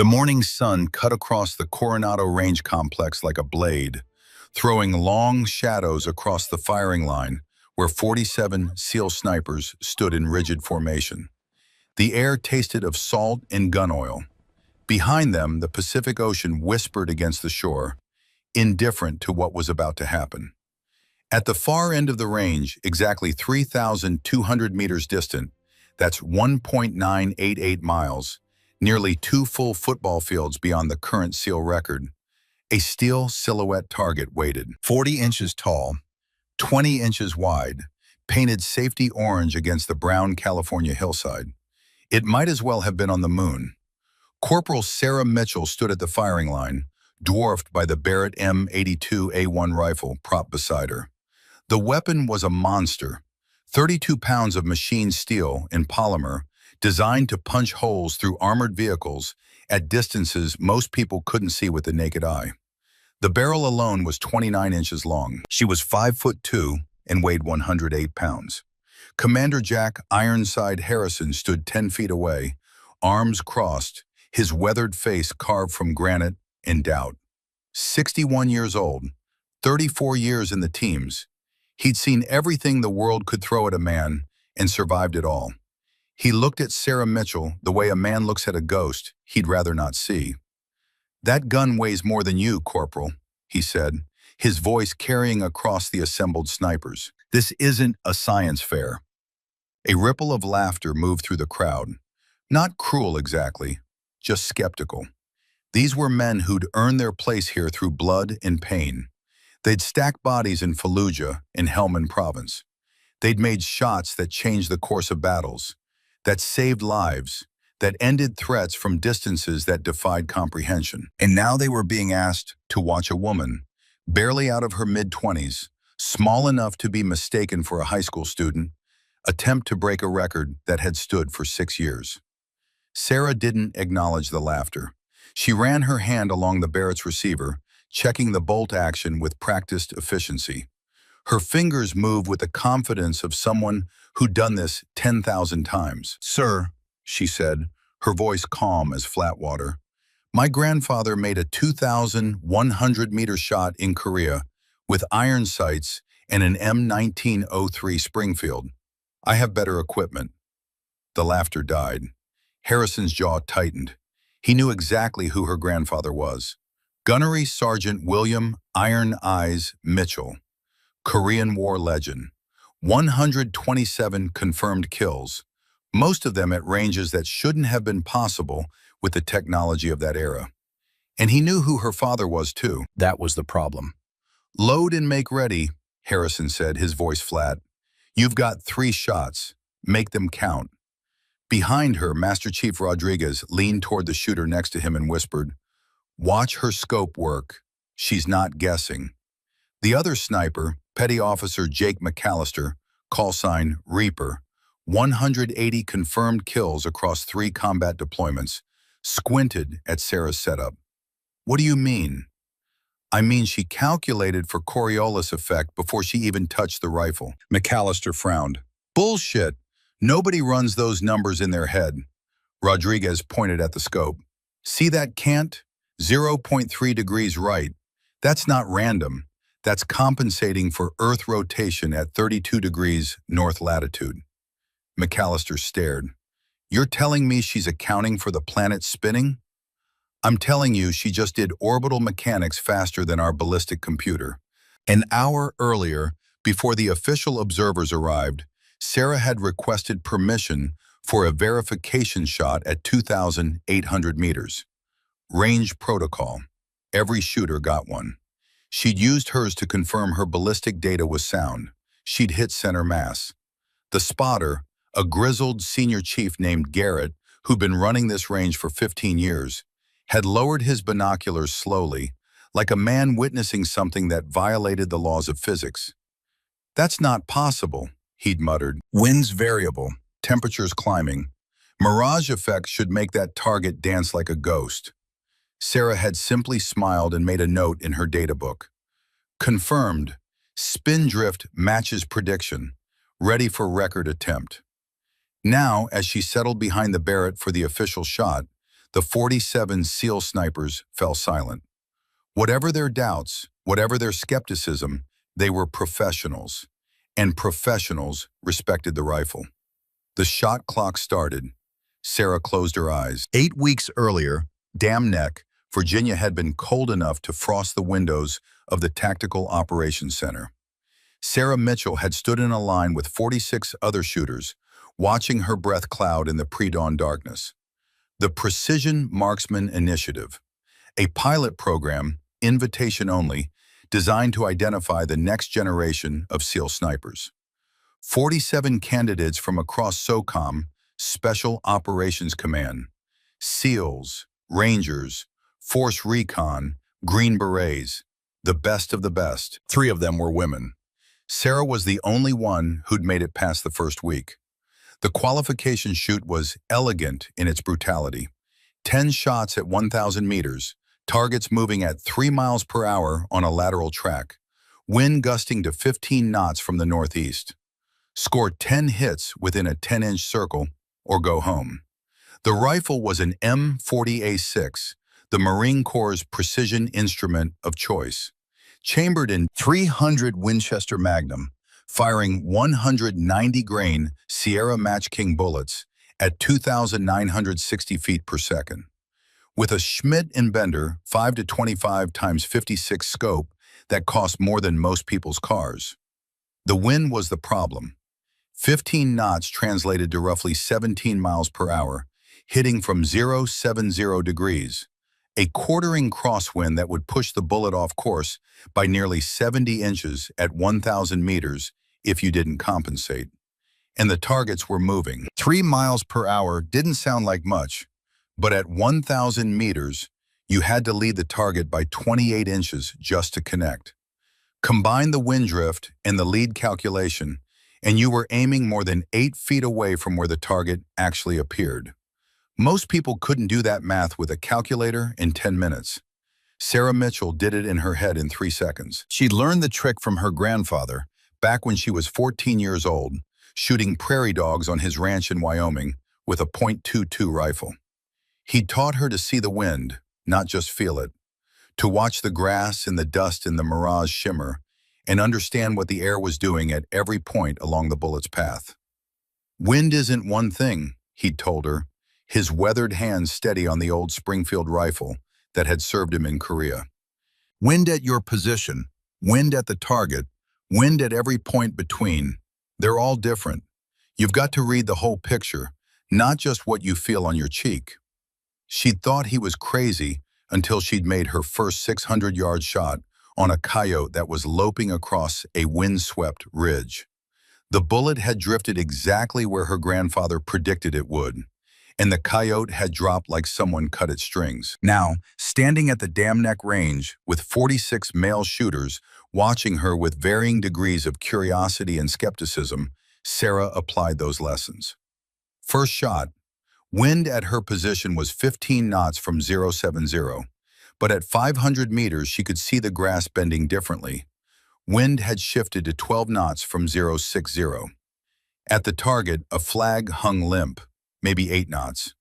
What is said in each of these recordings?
The morning sun cut across the Coronado Range complex like a blade, throwing long shadows across the firing line where 47 SEAL snipers stood in rigid formation. The air tasted of salt and gun oil. Behind them, the Pacific Ocean whispered against the shore, indifferent to what was about to happen. At the far end of the range, exactly 3,200 meters distant, that's 1.988 miles, nearly 2 full football fields beyond the current SEAL record, a steel silhouette target waited. 40 inches tall, 20 inches wide, painted safety orange against the brown California hillside. It might as well have been on the moon. Corporal Sarah Mitchell stood at the firing line, dwarfed by the Barrett M82A1 rifle propped beside her. The weapon was a monster, 32 pounds of machined steel in polymer, designed to punch holes through armored vehicles at distances most people couldn't see with the naked eye. The barrel alone was 29 inches long. She was 5'2" and weighed 108 pounds. Commander Jack Ironside Harrison stood 10 feet away, arms crossed, his weathered face carved from granite and doubt. 61 years old, 34 years in the teams. He'd seen everything the world could throw at a man and survived it all. He looked at Sarah Mitchell the way a man looks at a ghost he'd rather not see. "That gun weighs more than you, Corporal," he said, his voice carrying across the assembled snipers. "This isn't a science fair." A ripple of laughter moved through the crowd. Not cruel exactly, just skeptical. These were men who'd earned their place here through blood and pain. They'd stacked bodies in Fallujah and Helmand Province. They'd made shots that changed the course of battles, that saved lives, that ended threats from distances that defied comprehension. And now they were being asked to watch a woman, barely out of her mid-20s, small enough to be mistaken for a high school student, attempt to break a record that had stood for 6 years. Sarah didn't acknowledge the laughter. She ran her hand along the Barrett's receiver, checking the bolt action with practiced efficiency. Her fingers moved with the confidence of someone who'd done this 10,000 times. "Sir," she said, her voice calm as flat water, "my grandfather made a 2,100-meter shot in Korea with iron sights and an M1903 Springfield. I have better equipment." The laughter died. Harrison's jaw tightened. He knew exactly who her grandfather was. Gunnery Sergeant William Iron Eyes Mitchell, Korean War legend. 127 confirmed kills, most of them at ranges that shouldn't have been possible with the technology of that era. And he knew who her father was too. That was the problem. "Load and make ready," Harrison said, his voice flat. "You've got 3 shots. Make them count." Behind her, Master Chief Rodriguez leaned toward the shooter next to him and whispered, "Watch her scope work. She's not guessing." The other sniper, Petty Officer Jake McAllister, call sign Reaper, 180 confirmed kills across 3 combat deployments, squinted at Sarah's setup. "What do you mean?" "I mean she calculated for Coriolis effect before she even touched the rifle." McAllister frowned. "Bullshit. Nobody runs those numbers in their head." Rodriguez pointed at the scope. "See that cant? 0.3 degrees right. That's not random. That's compensating for Earth rotation at 32 degrees north latitude." McAllister stared. "You're telling me she's accounting for the planet spinning?" "I'm telling you she just did orbital mechanics faster than our ballistic computer." An hour earlier, before the official observers arrived, Sarah had requested permission for a verification shot at 2,800 meters. Range protocol. Every shooter got one. She'd used hers to confirm her ballistic data was sound. She'd hit center mass. The spotter, a grizzled senior chief named Garrett, who'd been running this range for 15 years, had lowered his binoculars slowly, like a man witnessing something that violated the laws of physics. "That's not possible," he'd muttered. "Winds variable, temperatures climbing. Mirage effects should make that target dance like a ghost." Sarah had simply smiled and made a note in her data book. "Confirmed. Spin drift matches prediction. Ready for record attempt." Now, as she settled behind the Barrett for the official shot, the 47 SEAL snipers fell silent. Whatever their doubts, whatever their skepticism, they were professionals, and professionals respected the rifle. The shot clock started. Sarah closed her eyes. 8 weeks earlier, Dam Neck, Virginia had been cold enough to frost the windows of the Tactical Operations Center. Sarah Mitchell had stood in a line with 46 other shooters, watching her breath cloud in the pre-dawn darkness. The Precision Marksman Initiative, a pilot program, invitation only, designed to identify the next generation of SEAL snipers. 47 candidates from across SOCOM, Special Operations Command, SEALs, Rangers, Force Recon, Green Berets, the best of the best. 3 of them were women. Sarah was the only one who'd made it past the first week. The qualification shoot was elegant in its brutality. 10 shots at 1,000 meters, targets moving at 3 miles per hour on a lateral track, wind gusting to 15 knots from the northeast. Score 10 hits within a 10-inch circle or go home. The rifle was an M40A6, the Marine Corps' precision instrument of choice. Chambered in 300 Winchester Magnum, firing 190-grain Sierra Match King bullets at 2,960 feet per second. With a Schmidt and Bender 5-25 x 56 scope that cost more than most people's cars. The wind was the problem. 15 knots translated to roughly 17 miles per hour, hitting from 070 degrees, a quartering crosswind that would push the bullet off course by nearly 70 inches at 1,000 meters if you didn't compensate. And the targets were moving. 3 miles per hour didn't sound like much, but at 1,000 meters, you had to lead the target by 28 inches just to connect. Combine the wind drift and the lead calculation, and you were aiming more than 8 feet away from where the target actually appeared. Most people couldn't do that math with a calculator in 10 minutes. Sarah Mitchell did it in her head in 3 seconds. She'd learned the trick from her grandfather back when she was 14 years old, shooting prairie dogs on his ranch in Wyoming with a .22 rifle. He taught her to see the wind, not just feel it, to watch the grass and the dust in the mirage shimmer, and understand what the air was doing at every point along the bullet's path. Wind isn't one thing, he'd told her, his weathered hands steady on the old Springfield rifle that had served him in Korea. Wind at your position, wind at the target, wind at every point between. They're all different. You've got to read the whole picture, not just what you feel on your cheek. She'd thought he was crazy until she'd made her first 600-yard shot on a coyote that was loping across a windswept ridge. The bullet had drifted exactly where her grandfather predicted it would, and the coyote had dropped like someone cut its strings. Now, standing at the Dam Neck range with 46 male shooters watching her with varying degrees of curiosity and skepticism, Sarah applied those lessons. First shot, wind at her position was 15 knots from 070, but at 500 meters she could see the grass bending differently. Wind had shifted to 12 knots from 060. At the target, a flag hung limp, maybe 8 knots.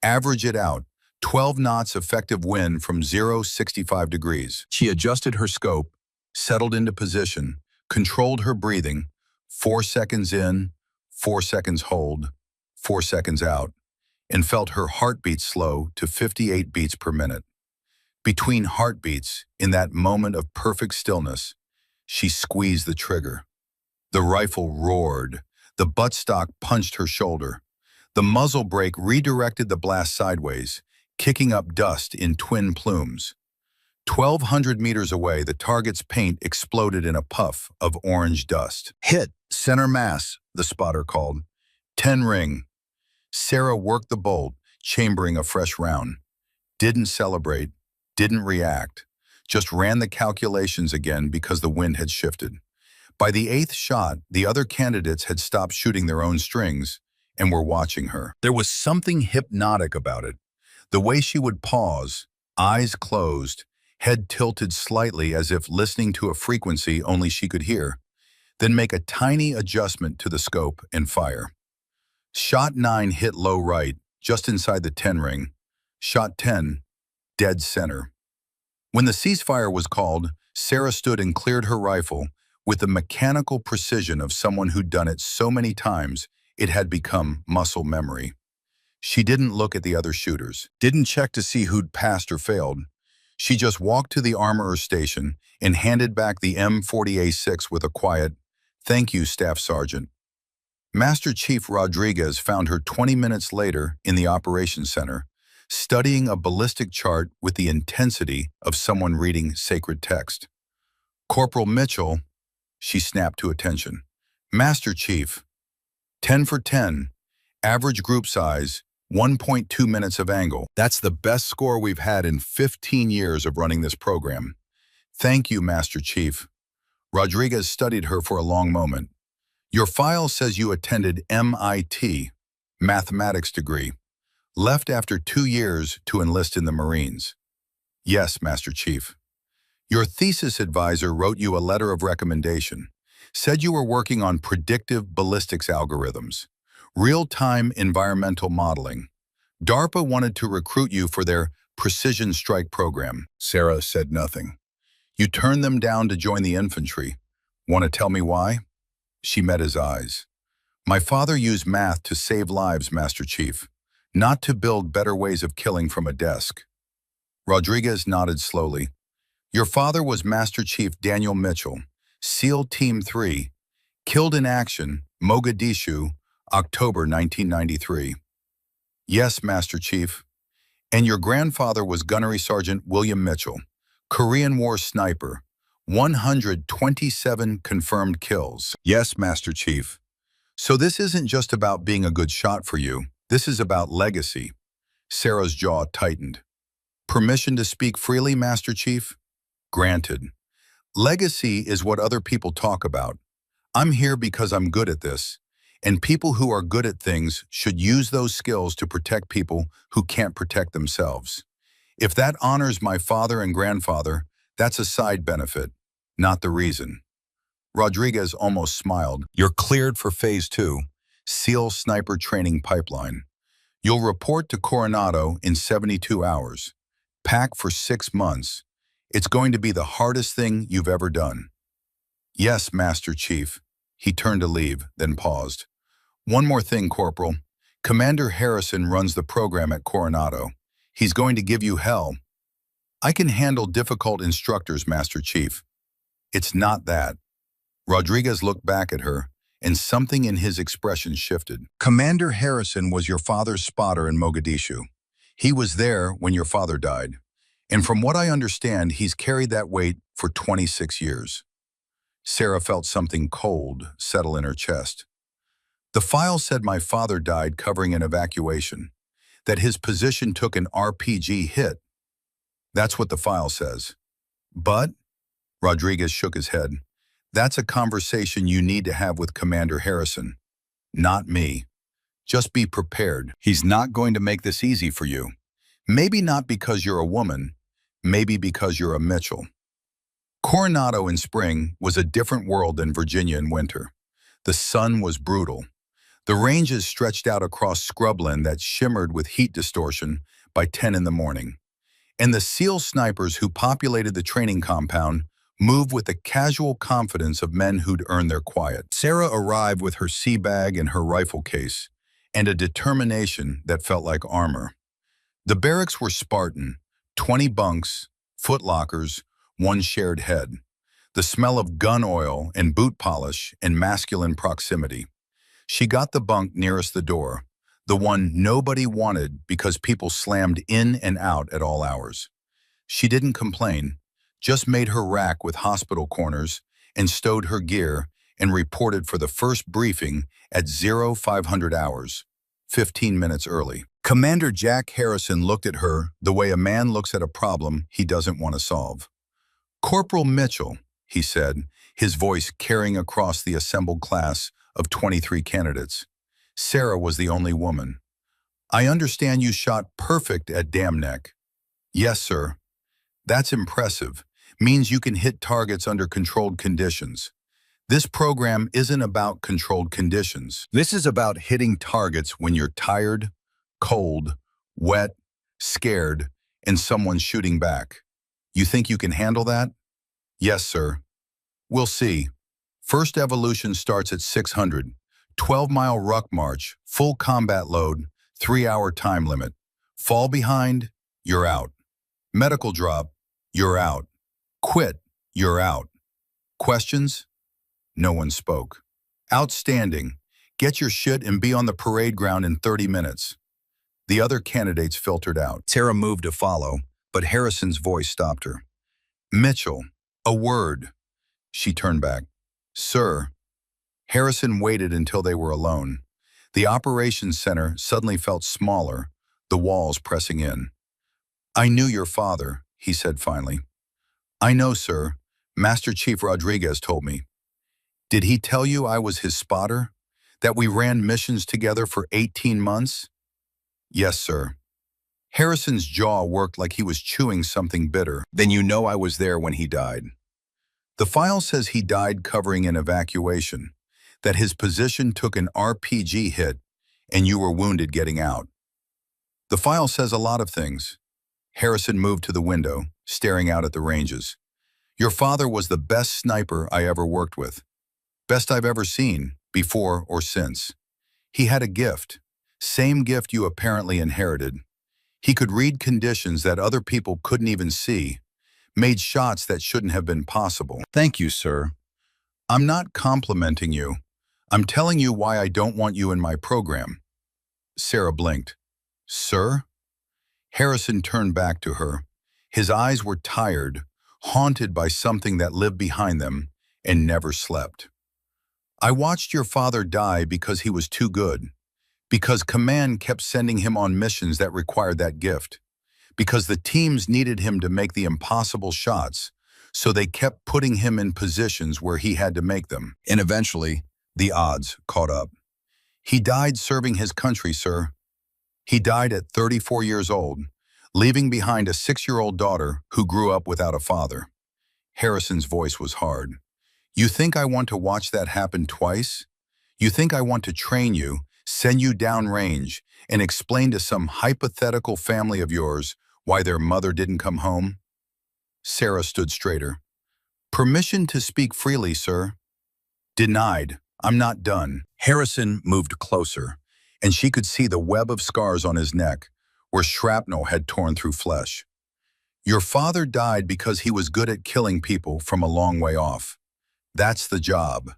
Average it out, 12 knots effective wind from 065 degrees. She adjusted her scope, settled into position, controlled her breathing, 4 seconds in, 4 seconds hold, 4 seconds out, and felt her heartbeat slow to 58 beats per minute. Between heartbeats, in that moment of perfect stillness, she squeezed the trigger. The rifle roared. The buttstock punched her shoulder. The muzzle brake redirected the blast sideways, kicking up dust in twin plumes. 1,200 meters away, the target's paint exploded in a puff of orange dust. Hit, center mass, the spotter called. 10 ring. Sarah worked the bolt, chambering a fresh round. Didn't celebrate, didn't react, just ran the calculations again because the wind had shifted. By the 8th shot, the other candidates had stopped shooting their own strings and were watching her. There was something hypnotic about it. The way she would pause, eyes closed, head tilted slightly as if listening to a frequency only she could hear, then make a tiny adjustment to the scope and fire. Shot 9 hit low right, just inside the 10 ring. Shot 10, dead center. When the ceasefire was called, Sarah stood and cleared her rifle with the mechanical precision of someone who'd done it so many times it had become muscle memory. She didn't look at the other shooters, didn't check to see who'd passed or failed. She just walked to the armorer station and handed back the M40A6 with a quiet, "Thank you, Staff Sergeant." Master Chief Rodriguez found her 20 minutes later in the operations center, studying a ballistic chart with the intensity of someone reading sacred text. "Corporal Mitchell," she snapped to attention. "Master Chief, 10 for 10, average group size, 1.2 minutes of angle. That's the best score we've had in 15 years of running this program." "Thank you, Master Chief." Rodriguez studied her for a long moment. "Your file says you attended MIT, mathematics degree, left after 2 years to enlist in the Marines." "Yes, Master Chief." "Your thesis advisor wrote you a letter of recommendation, said you were working on predictive ballistics algorithms, real-time environmental modeling. DARPA wanted to recruit you for their precision strike program." Sarah said nothing. "You turned them down to join the infantry. Want to tell me why?" She met his eyes. "My father used math to save lives, Master Chief, not to build better ways of killing from a desk." Rodriguez nodded slowly. "Your father was Master Chief Daniel Mitchell, SEAL Team 3, killed in action, Mogadishu, October 1993. "Yes, Master Chief." "And your grandfather was Gunnery Sergeant William Mitchell, Korean War sniper, 127 confirmed kills." "Yes, Master Chief." "So this isn't just about being a good shot for you. This is about legacy." Sarah's jaw tightened. "Permission to speak freely, Master Chief?" "Granted." "Legacy is what other people talk about. I'm here because I'm good at this, and people who are good at things should use those skills to protect people who can't protect themselves. If that honors my father and grandfather, that's a side benefit, not the reason." Rodriguez almost smiled. "You're cleared for Phase 2, SEAL Sniper Training Pipeline. You'll report to Coronado in 72 hours. Pack for 6 months. It's going to be the hardest thing you've ever done." "Yes, Master Chief." He turned to leave, then paused. "One more thing, Corporal. Commander Harrison runs the program at Coronado. He's going to give you hell." "I can handle difficult instructors, Master Chief." "It's not that." Rodriguez looked back at her, and something in his expression shifted. "Commander Harrison was your father's spotter in Mogadishu. He was there when your father died. And from what I understand, he's carried that weight for 26 years. Sarah felt something cold settle in her chest. "The file said my father died covering an evacuation, that his position took an RPG hit. That's what the file says. But," Rodriguez shook his head, "that's a conversation you need to have with Commander Harrison, not me. Just be prepared. He's not going to make this easy for you. Maybe not because you're a woman, maybe because you're a Mitchell." Coronado in spring was a different world than Virginia in winter. The sun was brutal. The ranges stretched out across scrubland that shimmered with heat distortion by 10 in the morning. And the SEAL snipers who populated the training compound moved with the casual confidence of men who'd earned their quiet. Sarah arrived with her sea bag and her rifle case, and a determination that felt like armor. The barracks were Spartan, 20 bunks, footlockers, one shared head. The smell of gun oil and boot polish and masculine proximity. She got the bunk nearest the door, the one nobody wanted because people slammed in and out at all hours. She didn't complain, just made her rack with hospital corners and stowed her gear and reported for the first briefing at 0500 hours, 15 minutes early. Commander Jack Harrison looked at her the way a man looks at a problem he doesn't want to solve. "Corporal Mitchell," he said, his voice carrying across the assembled class of 23 candidates. Sarah was the only woman. "I understand you shot perfect at Dam Neck." "Yes, sir." "That's impressive. Means you can hit targets under controlled conditions." "This program isn't about controlled conditions. This is about hitting targets when you're tired, cold, wet, scared, and someone's shooting back. You think you can handle that? Yes, sir. We'll see. First evolution starts at 600. 12-mile ruck march, full combat load, 3-hour time limit. Fall behind, you're out. Medical drop, you're out. Quit, you're out. Questions? No one spoke. Outstanding. Get your shit and be on the parade ground in 30 minutes. The other candidates filtered out. Sarah moved to follow, but Harrison's voice stopped her. Mitchell, a word. She turned back. Sir. Harrison waited until they were alone. The operations center suddenly felt smaller, the walls pressing in. I knew your father, he said finally. I know, sir. Master Chief Rodriguez told me. Did he tell you I was his spotter? That we ran missions together for 18 months? Yes, sir. Harrison's jaw worked like he was chewing something bitter. Then you know I was there when he died. The file says he died covering an evacuation, that his position took an RPG hit and you were wounded getting out. The file says a lot of things. Harrison moved to the window, staring out at the ranges. Your father was the best sniper I ever worked with. Best I've ever seen, before or since. He had a gift, same gift you apparently inherited. He could read conditions that other people couldn't even see, made shots that shouldn't have been possible. Thank you, sir. I'm not complimenting you. I'm telling you why I don't want you in my program. Sarah blinked. Sir? Harrison turned back to her. His eyes were tired, haunted by something that lived behind them and never slept. I watched your father die because he was too good, because command kept sending him on missions that required that gift, because the teams needed him to make the impossible shots, so they kept putting him in positions where he had to make them. And eventually, the odds caught up. He died serving his country, sir. He died at 34 years old, leaving behind a 6-year-old daughter who grew up without a father. Harrison's voice was hard. You think I want to watch that happen twice? You think I want to train you, send you downrange, and explain to some hypothetical family of yours why their mother didn't come home? Sarah stood straighter. Permission to speak freely, sir. Denied. I'm not done. Harrison moved closer, and she could see the web of scars on his neck, where shrapnel had torn through flesh. Your father died because he was good at killing people from a long way off. That's the job.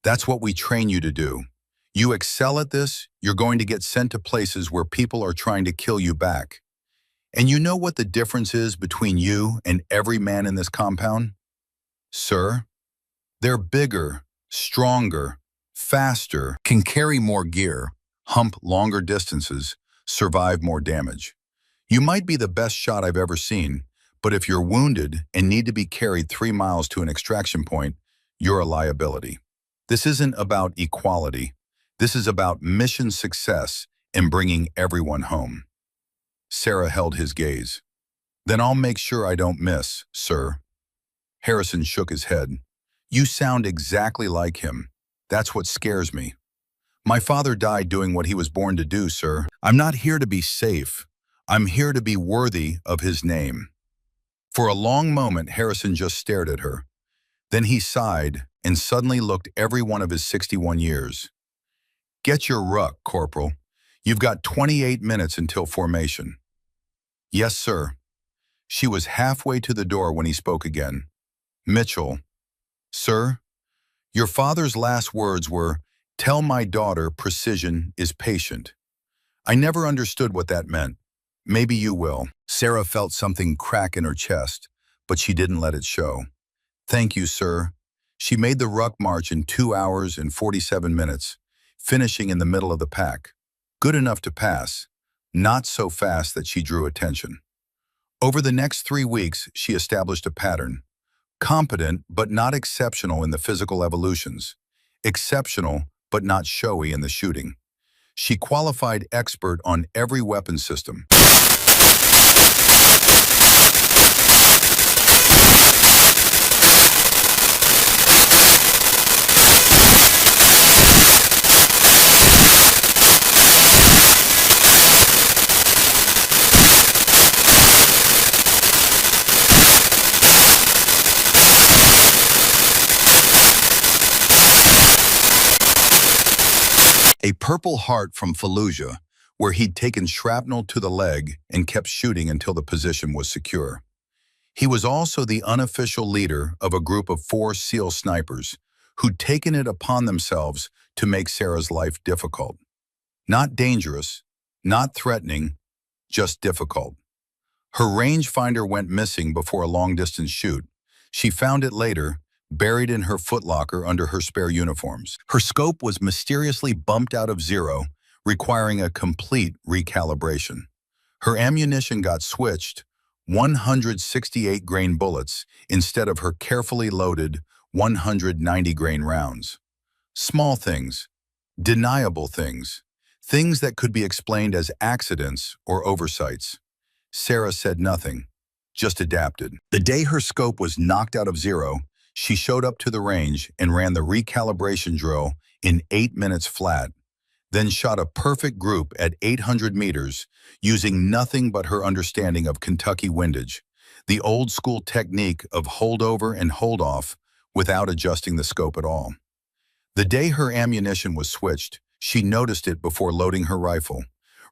That's what we train you to do. You excel at this, you're going to get sent to places where people are trying to kill you back. And you know what the difference is between you and every man in this compound? Sir, they're bigger, stronger, faster, can carry more gear, hump longer distances, survive more damage. You might be the best shot I've ever seen, but if you're wounded and need to be carried 3 miles to an extraction point, you're a liability. This isn't about equality. This is about mission success and bringing everyone home. Sarah held his gaze. Then I'll make sure I don't miss, sir. Harrison shook his head. You sound exactly like him. That's what scares me. My father died doing what he was born to do, sir. I'm not here to be safe. I'm here to be worthy of his name. For a long moment, Harrison just stared at her. Then he sighed and suddenly looked every one of his 61 years. Get your ruck, Corporal. You've got 28 minutes until formation. Yes, sir. She was halfway to the door when he spoke again. Mitchell. Sir, your father's last words were, tell my daughter precision is patient. I never understood what that meant. Maybe you will. Sarah felt something crack in her chest, but she didn't let it show. Thank you, sir. She made the ruck march in 2 hours and 47 minutes, finishing in the middle of the pack. Good enough to pass, not so fast that she drew attention. Over the next 3 weeks, she established a pattern. Competent, but not exceptional in the physical evolutions. Exceptional, but not showy in the shooting. She qualified expert on every weapon system. A Purple Heart from Fallujah, where he'd taken shrapnel to the leg and kept shooting until the position was secure. He was also the unofficial leader of a group of 4 SEAL snipers who'd taken it upon themselves to make Sarah's life difficult. Not dangerous, not threatening, just difficult. Her rangefinder went missing before a long-distance shoot. She found it later, buried in her footlocker under her spare uniforms. Her scope was mysteriously bumped out of zero, requiring a complete recalibration. Her ammunition got switched, 168-grain bullets instead of her carefully loaded 190-grain rounds. Small things, deniable things, things that could be explained as accidents or oversights. Sarah said nothing, just adapted. The day her scope was knocked out of zero, she showed up to the range and ran the recalibration drill in 8 minutes flat, then shot a perfect group at 800 meters using nothing but her understanding of Kentucky windage, the old-school technique of hold over and hold off without adjusting the scope at all. The day her ammunition was switched, she noticed it before loading her rifle,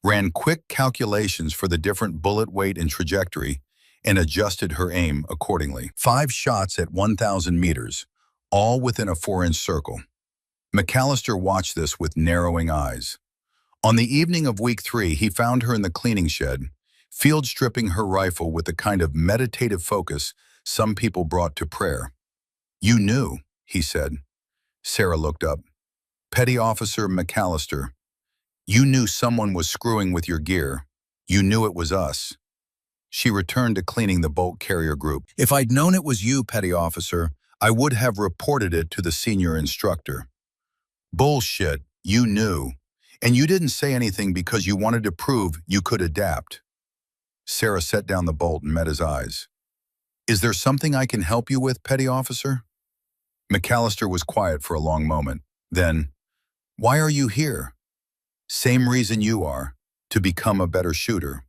ran quick calculations for the different bullet weight and trajectory, and adjusted her aim accordingly. 5 shots at 1,000 meters, all within a 4-inch circle. McAllister watched this with narrowing eyes. On the evening of week 3, he found her in the cleaning shed, field stripping her rifle with the kind of meditative focus some people brought to prayer. "You knew," he said. Sarah looked up. "Petty Officer McAllister, you knew someone was screwing with your gear. You knew it was us." She returned to cleaning the bolt carrier group. "If I'd known it was you, Petty Officer, I would have reported it to the senior instructor." "Bullshit, you knew. And you didn't say anything because you wanted to prove you could adapt." Sarah set down the bolt and met his eyes. "Is there something I can help you with, Petty Officer?" McAllister was quiet for a long moment. Then, "Why are you here?" "Same reason you are, to become a better shooter."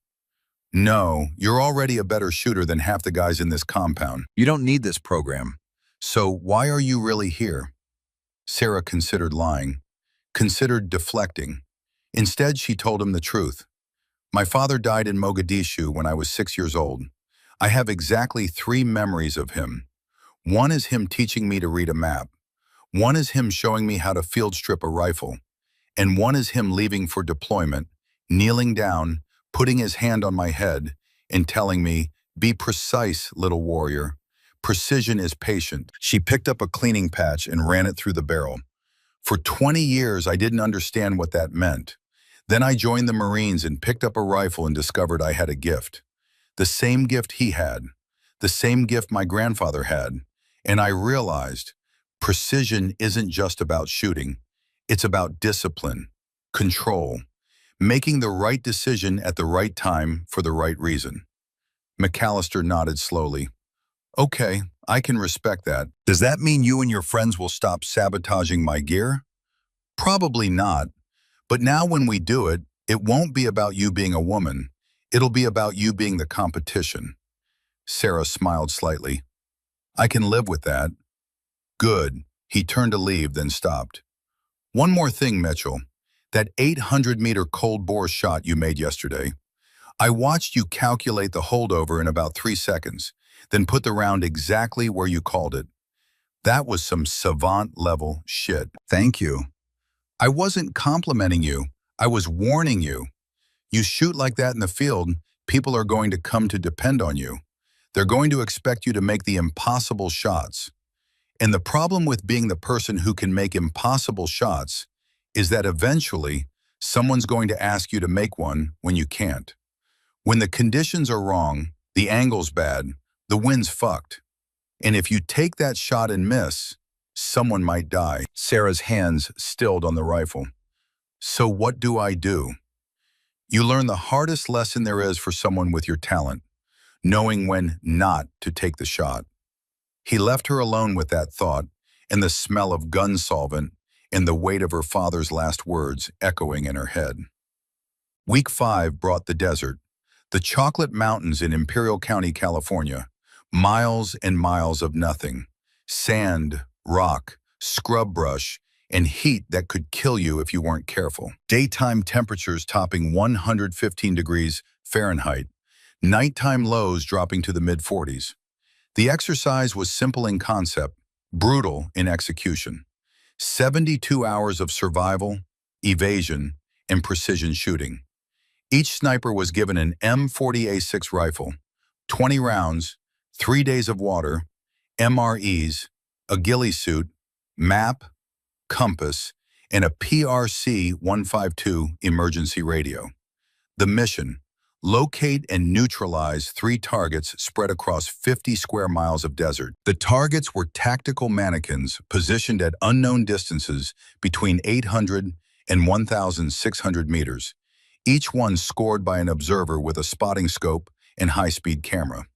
"No, you're already a better shooter than half the guys in this compound. You don't need this program. So why are you really here?" Sarah considered lying, considered deflecting. Instead, she told him the truth. "My father died in Mogadishu when I was 6 years old. I have exactly 3 memories of him. One is him teaching me to read a map. One is him showing me how to field strip a rifle. And one is him leaving for deployment, kneeling down, putting his hand on my head, and telling me, 'Be precise, little warrior. Precision is patient.'" She picked up a cleaning patch and ran it through the barrel. "For 20 years, I didn't understand what that meant. Then I joined the Marines and picked up a rifle and discovered I had a gift. The same gift he had, the same gift my grandfather had. And I realized precision isn't just about shooting. It's about discipline, control, making the right decision at the right time for the right reason." McAllister nodded slowly. "Okay, I can respect that. Does that mean you and your friends will stop sabotaging my gear?" "Probably not. But now when we do it, it won't be about you being a woman. It'll be about you being the competition." Sarah smiled slightly. "I can live with that." "Good." He turned to leave, then stopped. "One more thing, Mitchell. That 800-meter cold bore shot you made yesterday. I watched you calculate the holdover in about 3 seconds, then put the round exactly where you called it. That was some savant-level shit." "Thank you." "I wasn't complimenting you. I was warning you. You shoot like that in the field, people are going to come to depend on you. They're going to expect you to make the impossible shots. And the problem with being the person who can make impossible shots is that eventually someone's going to ask you to make one when you can't. When the conditions are wrong, the angle's bad, the wind's fucked. And if you take that shot and miss, someone might die." Sarah's hands stilled on the rifle. "So what do I do?" "You learn the hardest lesson there is for someone with your talent, knowing when not to take the shot." He left her alone with that thought, and the smell of gun solvent and the weight of her father's last words echoing in her head. Week 5 brought the desert, the chocolate mountains in Imperial County, California, miles and miles of nothing, sand, rock, scrub brush, and heat that could kill you if you weren't careful. Daytime temperatures topping 115 degrees Fahrenheit, nighttime lows dropping to the mid-40s. The exercise was simple in concept, brutal in execution. 72 hours of survival, evasion, and precision shooting. Each sniper was given an M40A6 rifle, 20 rounds, 3 days of water, MREs, a ghillie suit, map, compass, and a PRC-152 emergency radio. The mission: locate and neutralize 3 targets spread across 50 square miles of desert. The targets were tactical mannequins positioned at unknown distances between 800 and 1,600 meters, each one scored by an observer with a spotting scope and high-speed camera.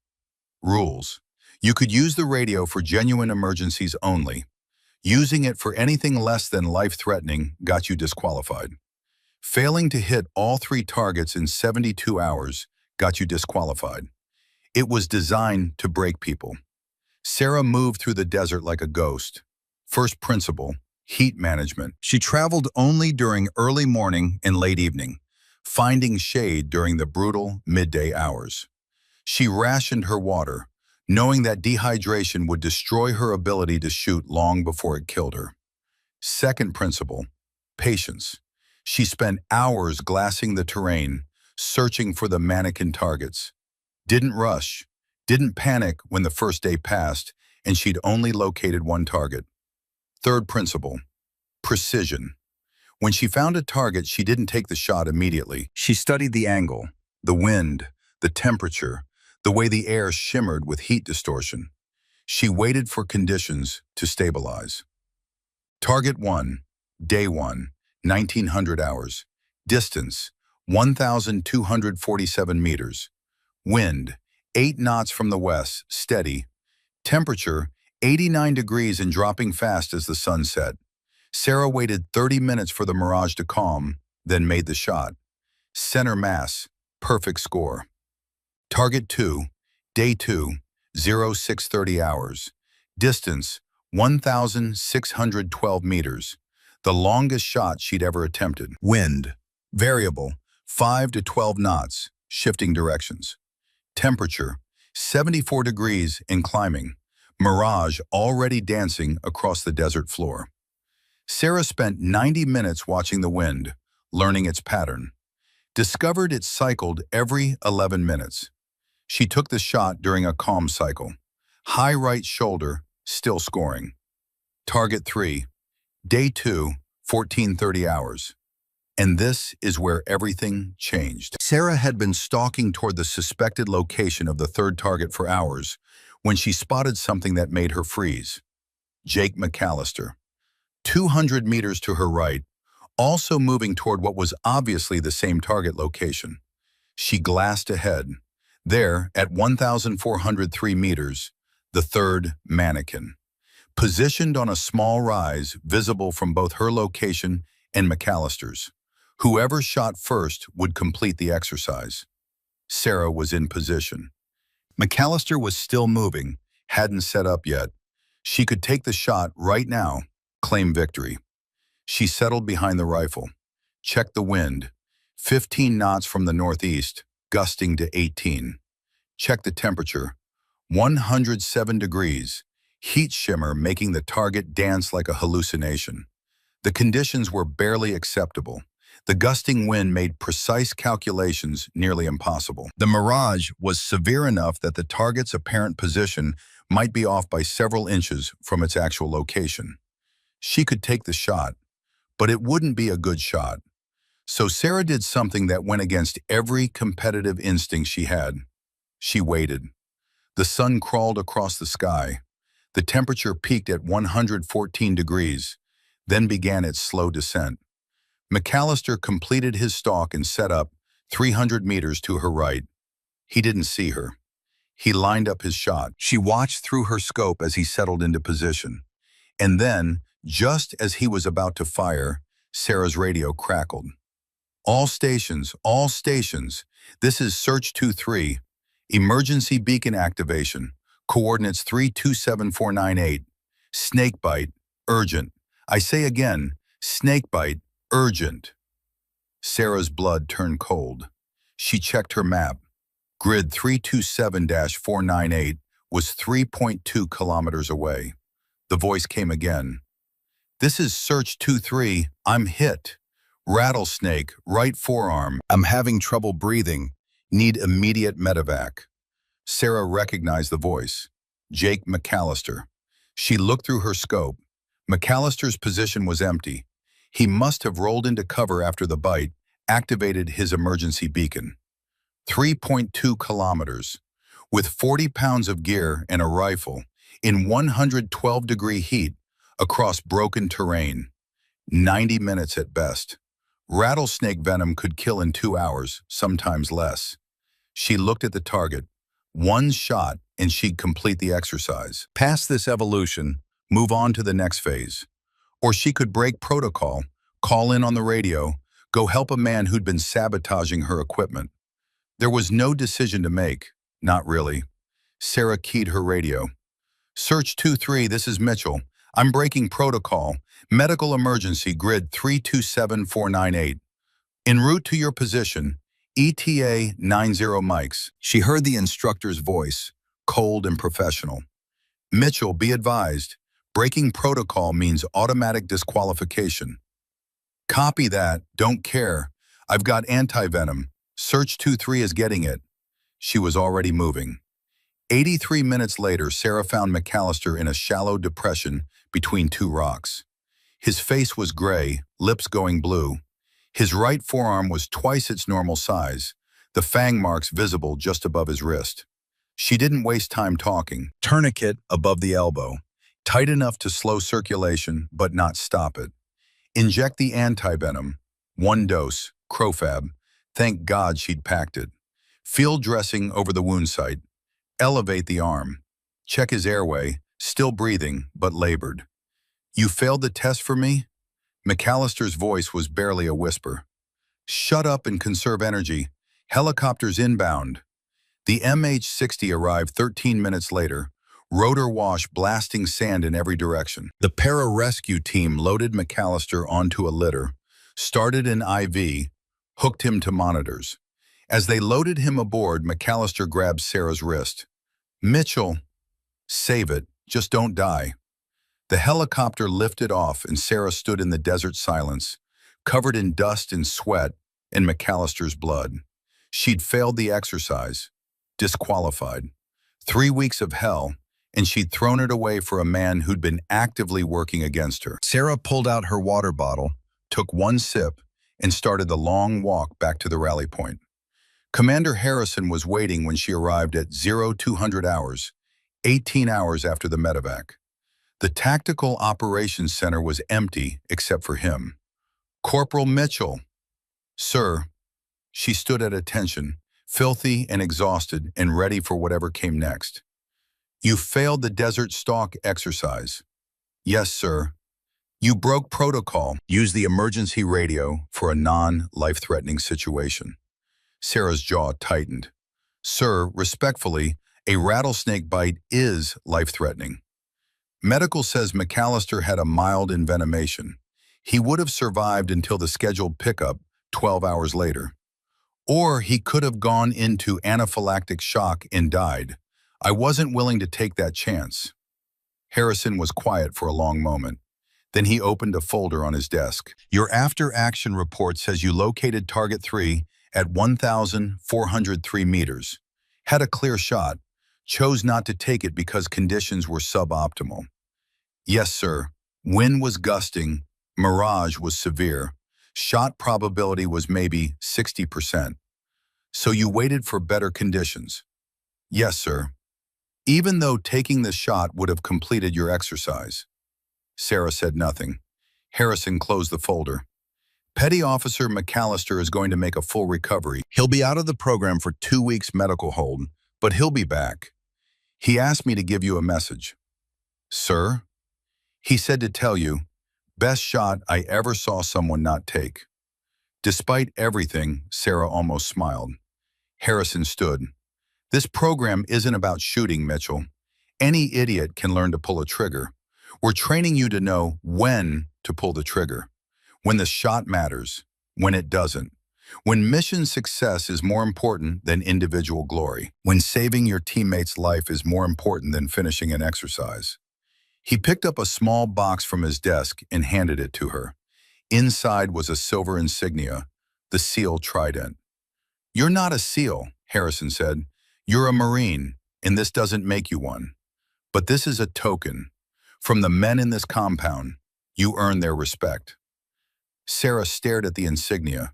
Rules: you could use the radio for genuine emergencies only. Using it for anything less than life-threatening got you disqualified. Failing to hit all 3 targets in 72 hours got you disqualified. It was designed to break people. Sarah moved through the desert like a ghost. First principle: heat management. She traveled only during early morning and late evening, finding shade during the brutal midday hours. She rationed her water, knowing that dehydration would destroy her ability to shoot long before it killed her. Second principle: patience. She spent hours glassing the terrain, searching for the mannequin targets. Didn't rush, didn't panic when the first day passed and she'd only located 1 target. Third principle: precision. When she found a target, she didn't take the shot immediately. She studied the angle, the wind, the temperature, the way the air shimmered with heat distortion. She waited for conditions to stabilize. Target 1, Day 1, 1900 hours. Distance, 1,247 meters. Wind, 8 knots from the west, steady. Temperature, 89 degrees and dropping fast as the sun set. Sarah waited 30 minutes for the mirage to calm, then made the shot. Center mass, perfect score. Target 2, Day 2, 0630 hours. Distance, 1,612 meters. The longest shot she'd ever attempted. Wind, variable, 5 to 12 knots, shifting directions. Temperature, 74 degrees and climbing. Mirage already dancing across the desert floor. Sarah spent 90 minutes watching the wind, learning its pattern. Discovered it cycled every 11 minutes. She took the shot during a calm cycle. High right shoulder, still scoring. Target 3, Day 2, 1430 hours. And this is where everything changed. Sarah had been stalking toward the suspected location of the 3rd target for hours when she spotted something that made her freeze. Jake McAllister, 200 meters to her right, also moving toward what was obviously the same target location. She glassed ahead. There, at 1,403 meters, the 3rd mannequin. Positioned on a small rise, visible from both her location and McAllister's. Whoever shot first would complete the exercise. Sarah was in position. McAllister was still moving, hadn't set up yet. She could take the shot right now, claim victory. She settled behind the rifle. Checked the wind. 15 knots from the northeast, gusting to 18. Checked the temperature. 107 degrees. Heat shimmer making the target dance like a hallucination. The conditions were barely acceptable. The gusting wind made precise calculations nearly impossible. The mirage was severe enough that the target's apparent position might be off by several inches from its actual location. She could take the shot, but it wouldn't be a good shot. So Sarah did something that went against every competitive instinct she had. She waited. The sun crawled across the sky. The temperature peaked at 114 degrees, then began its slow descent. McAllister completed his stalk and set up 300 meters to her right. He didn't see her. He lined up his shot. She watched through her scope as he settled into position. And then, just as he was about to fire, Sarah's radio crackled. All stations, this is Search 2-3. Emergency beacon activation. Coordinates 327498. Snakebite. Urgent. I say again, snakebite, urgent. Sarah's blood turned cold. She checked her map. Grid 327-498 was 3.2 kilometers away. The voice came again. This is Search 23. I'm hit. Rattlesnake, right forearm. I'm having trouble breathing. Need immediate medevac. Sarah recognized the voice. Jake McAllister. She looked through her scope. McAllister's position was empty. He must have rolled into cover after the bite, activated his emergency beacon. 3.2 kilometers. With 40 pounds of gear and a rifle, in 112-degree heat, across broken terrain. 90 minutes at best. Rattlesnake venom could kill in 2 hours, sometimes less. She looked at the target. One shot and she'd complete the exercise. Past this evolution, move on to the next phase. Or she could break protocol, call in on the radio, go help a man who'd been sabotaging her equipment. There was no decision to make. Not really. Sarah keyed her radio. Search 23, this is Mitchell. I'm breaking protocol. Medical emergency, grid 327498. En route to your position, ETA 90 mics. She heard the instructor's voice, cold and professional. Mitchell, be advised. Breaking protocol means automatic disqualification. Copy that. Don't care. I've got anti-venom. Search 23 is getting it. She was already moving. 83 minutes later, Sarah found McAllister in a shallow depression between two rocks. His face was gray, lips going blue. His right forearm was twice its normal size, the fang marks visible just above his wrist. She didn't waste time talking. Tourniquet above the elbow, tight enough to slow circulation but not stop it. Inject the anti-venom. 1 dose, Crofab. Thank God she'd packed it. Field dressing over the wound site. Elevate the arm. Check his airway, still breathing, but labored. You failed the test for me? McAllister's voice was barely a whisper. Shut up and conserve energy. Helicopters inbound. The MH-60 arrived 13 minutes later, rotor wash blasting sand in every direction. The pararescue team loaded McAllister onto a litter, started an IV, hooked him to monitors. As they loaded him aboard, McAllister grabbed Sarah's wrist. Mitchell, save it, just don't die. The helicopter lifted off and Sarah stood in the desert silence, covered in dust and sweat and McAllister's blood. She'd failed the exercise, disqualified. 3 weeks of hell, and she'd thrown it away for a man who'd been actively working against her. Sarah pulled out her water bottle, took 1 sip, and started the long walk back to the rally point. Commander Harrison was waiting when she arrived at 0200 hours, 18 hours after the medevac. The Tactical Operations Center was empty except for him. Corporal Mitchell. Sir. She stood at attention, filthy and exhausted and ready for whatever came next. You failed the Desert Stalk exercise. Yes, sir. You broke protocol. Use the emergency radio for a non-life-threatening situation. Sarah's jaw tightened. Sir, respectfully, a rattlesnake bite is life-threatening. Medical says McAllister had a mild envenomation. He would have survived until the scheduled pickup 12 hours later. Or he could have gone into anaphylactic shock and died. I wasn't willing to take that chance. Harrison was quiet for a long moment. Then he opened a folder on his desk. Your after-action report says you located target 3 at 1,403 meters. Had a clear shot. Chose not to take it because conditions were suboptimal. Yes, sir. Wind was gusting. Mirage was severe. Shot probability was maybe 60%. So you waited for better conditions. Yes, sir. Even though taking the shot would have completed your exercise. Sarah said nothing. Harrison closed the folder. Petty Officer McAllister is going to make a full recovery. He'll be out of the program for 2 weeks medical hold, but he'll be back. He asked me to give you a message. Sir? He said to tell you, best shot I ever saw someone not take. Despite everything, Sarah almost smiled. Harrison stood. This program isn't about shooting, Mitchell. Any idiot can learn to pull a trigger. We're training you to know when to pull the trigger, when the shot matters, when it doesn't, when mission success is more important than individual glory, when saving your teammate's life is more important than finishing an exercise. He picked up a small box from his desk and handed it to her. Inside was a silver insignia, the SEAL trident. "You're not a SEAL," Harrison said. "You're a Marine, and this doesn't make you one. But this is a token. From the men in this compound, you earn their respect." Sarah stared at the insignia.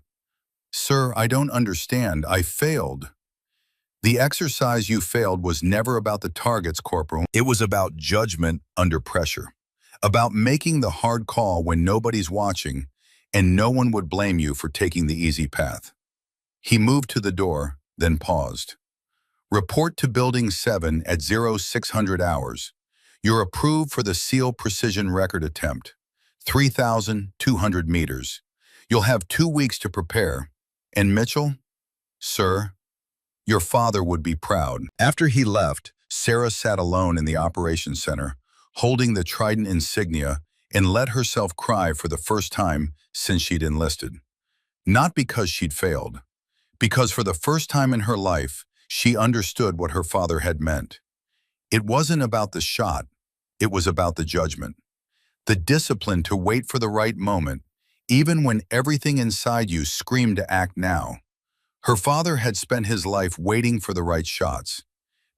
"Sir, I don't understand. I failed." "The exercise you failed was never about the targets, Corporal. It was about judgment under pressure. About making the hard call when nobody's watching, and no one would blame you for taking the easy path." He moved to the door, then paused. "Report to Building 7 at 0600 hours. You're approved for the SEAL Precision Record attempt, 3,200 meters. You'll have 2 weeks to prepare. And Mitchell? Sir, your father would be proud." After he left, Sarah sat alone in the operations center, holding the Trident insignia, and let herself cry for the first time since she'd enlisted. Not because she'd failed, because for the first time in her life, she understood what her father had meant. It wasn't about the shot, it was about the judgment. The discipline to wait for the right moment, even when everything inside you screamed to act now. Her father had spent his life waiting for the right shots,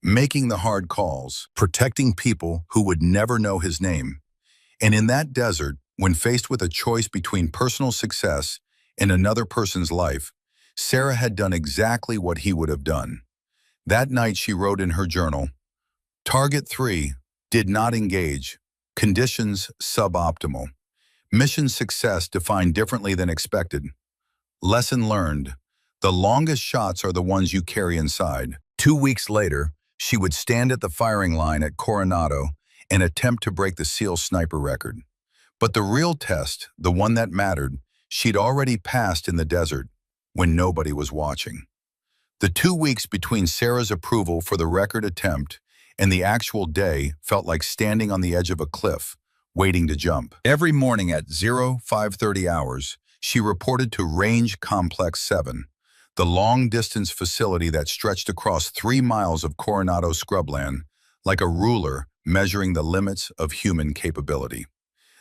making the hard calls, protecting people who would never know his name. And in that desert, when faced with a choice between personal success and another person's life, Sarah had done exactly what he would have done. That night she wrote in her journal, "Target 3 did not engage. Conditions suboptimal. Mission success defined differently than expected. Lesson learned. The longest shots are the ones you carry inside." 2 weeks later, she would stand at the firing line at Coronado and attempt to break the SEAL sniper record. But the real test, the one that mattered, she'd already passed in the desert when nobody was watching. The 2 weeks between Sarah's approval for the record attempt and the actual day felt like standing on the edge of a cliff, waiting to jump. Every morning at 0530 hours, she reported to Range Complex 7, the long-distance facility that stretched across 3 miles of Coronado scrubland, like a ruler measuring the limits of human capability.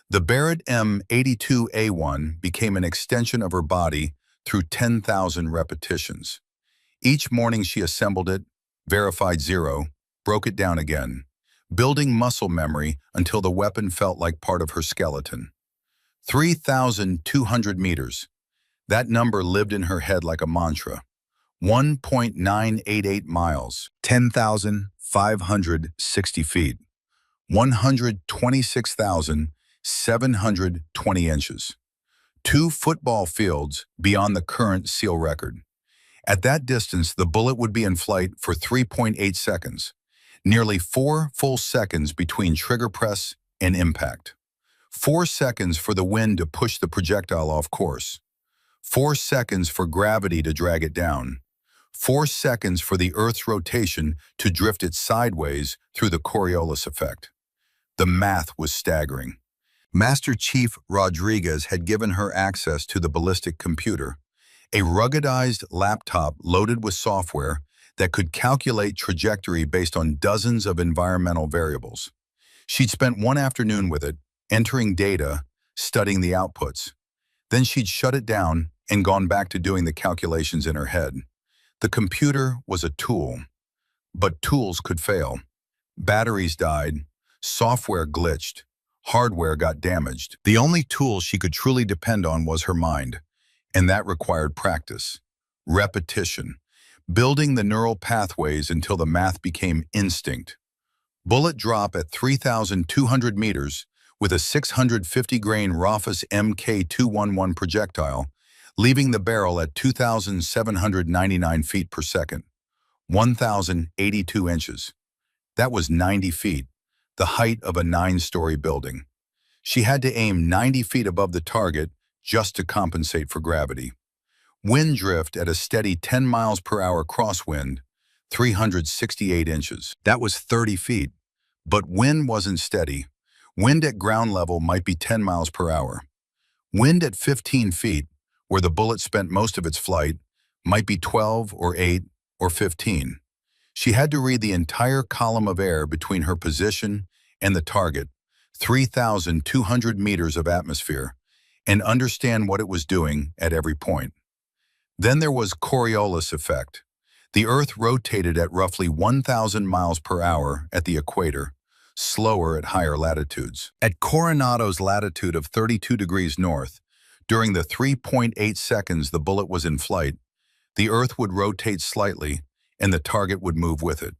The Barrett M82A1 became an extension of her body through 10,000 repetitions. Each morning she assembled it, verified 0, broke it down again, building muscle memory until the weapon felt like part of her skeleton. 3,200 meters. That number lived in her head like a mantra. 1.988 miles, 10,560 feet, 126,720 inches. 2 football fields beyond the current SEAL record. At that distance, the bullet would be in flight for 3.8 seconds, nearly 4 full seconds between trigger press and impact. 4 seconds for the wind to push the projectile off course. 4 seconds for gravity to drag it down. 4 seconds for the Earth's rotation to drift it sideways through the Coriolis effect. The math was staggering. Master Chief Rodriguez had given her access to the ballistic computer, a ruggedized laptop loaded with software that could calculate trajectory based on dozens of environmental variables. She'd spent one afternoon with it, entering data, studying the outputs. Then she'd shut it down and gone back to doing the calculations in her head. The computer was a tool, but tools could fail. Batteries died, software glitched, hardware got damaged. The only tool she could truly depend on was her mind, and that required practice, repetition, building the neural pathways until the math became instinct. Bullet drop at 3,200 meters with a 650-grain Raufoss Mk211 projectile, leaving the barrel at 2,799 feet per second, 1,082 inches. That was 90 feet, the height of a 9-story building. She had to aim 90 feet above the target just to compensate for gravity. Wind drift at a steady 10 miles per hour crosswind, 368 inches. That was 30 feet. But wind wasn't steady. Wind at ground level might be 10 miles per hour. Wind at 15 feet, where the bullet spent most of its flight, might be 12 or 8 or 15. She had to read the entire column of air between her position and the target, 3,200 meters of atmosphere, and understand what it was doing at every point. Then there was Coriolis effect. The Earth rotated at roughly 1,000 miles per hour at the equator, slower at higher latitudes. At Coronado's latitude of 32 degrees north, during the 3.8 seconds the bullet was in flight, the Earth would rotate slightly and the target would move with it.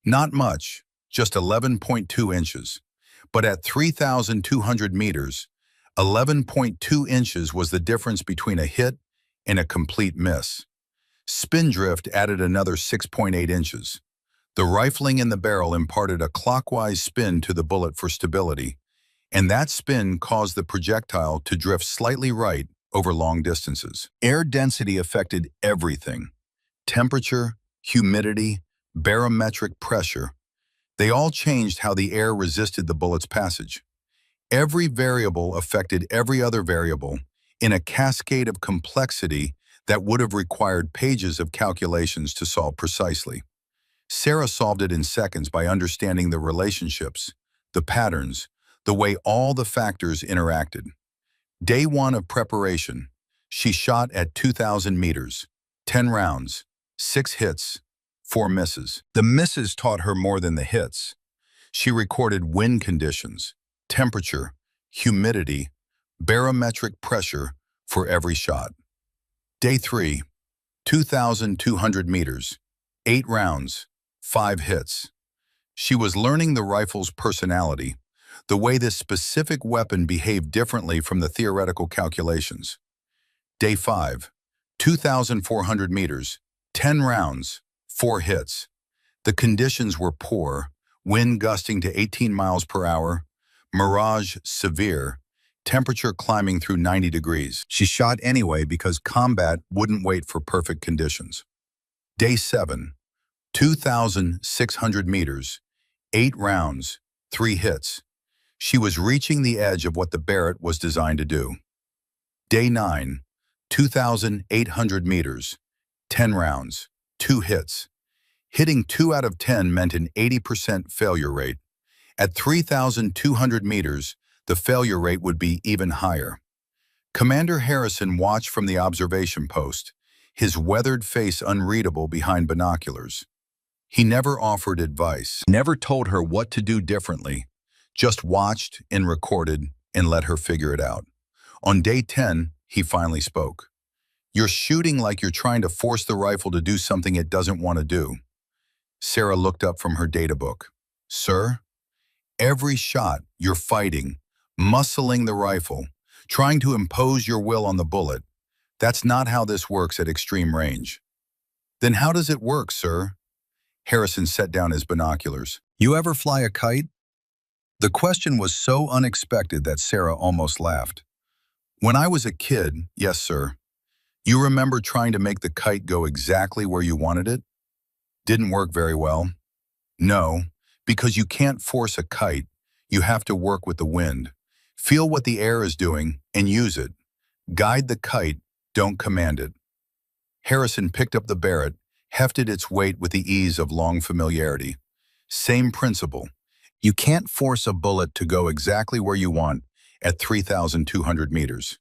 Not much, just 11.2 inches. But at 3,200 meters, 11.2 inches was the difference between a hit and a complete miss. Spindrift added another 6.8 inches. The rifling in the barrel imparted a clockwise spin to the bullet for stability, and that spin caused the projectile to drift slightly right over long distances. Air density affected everything: temperature, humidity, barometric pressure. They all changed how the air resisted the bullet's passage. Every variable affected every other variable in a cascade of complexity that would have required pages of calculations to solve precisely. Sarah solved it in seconds by understanding the relationships, the patterns, the way all the factors interacted. Day 1 of preparation, she shot at 2,000 meters, 10 rounds, 6 hits, 4 misses. The misses taught her more than the hits. She recorded wind conditions, temperature, humidity, barometric pressure for every shot. Day 3, 2,200 meters, 8 rounds, 5 hits. She was learning the rifle's personality, the way this specific weapon behaved differently from the theoretical calculations. Day 5, 2,400 meters, 10 rounds, 4 hits. The conditions were poor, wind gusting to 18 miles per hour, mirage severe, temperature climbing through 90 degrees. She shot anyway because combat wouldn't wait for perfect conditions. Day 7, 2,600 meters, 8 rounds, 3 hits. She was reaching the edge of what the Barrett was designed to do. Day 9, 2,800 meters, 10 rounds, 2 hits. Hitting 2 out of 10 meant an 80% failure rate. At 3,200 meters, the failure rate would be even higher. Commander Harrison watched from the observation post, his weathered face unreadable behind binoculars. He never offered advice, never told her what to do differently, just watched and recorded and let her figure it out. On day 10, he finally spoke. "You're shooting like you're trying to force the rifle to do something it doesn't want to do." Sarah looked up from her data book. "Sir, every shot you're fighting, muscling the rifle, trying to impose your will on the bullet. That's not how this works at extreme range." "Then how does it work, sir?" Harrison set down his binoculars. "You ever fly a kite?" The question was so unexpected that Sarah almost laughed. "When I was a kid, yes, sir." "You remember trying to make the kite go exactly where you wanted it?" "Didn't work very well." "No, because you can't force a kite. You have to work with the wind. Feel what the air is doing and use it. Guide the kite, don't command it." Harrison picked up the Barrett, hefted its weight with the ease of long familiarity. Same principle. You can't force a bullet to go exactly where you want at 3,200 meters.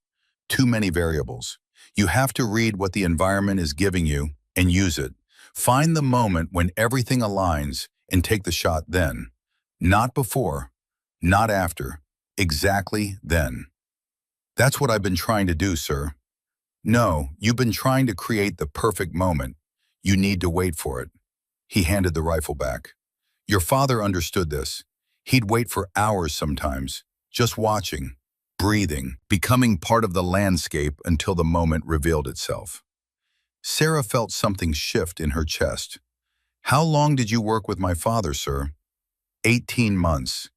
Too many variables. You have to read what the environment is giving you and use it. Find the moment when everything aligns and take the shot then. Not before, not after, exactly then. "That's what I've been trying to do, sir." "No, you've been trying to create the perfect moment. You need to wait for it." He handed the rifle back. "Your father understood this. He'd wait for hours sometimes, just watching, breathing, becoming part of the landscape until the moment revealed itself." Sarah felt something shift in her chest. "How long did you work with my father, sir?" 18 months.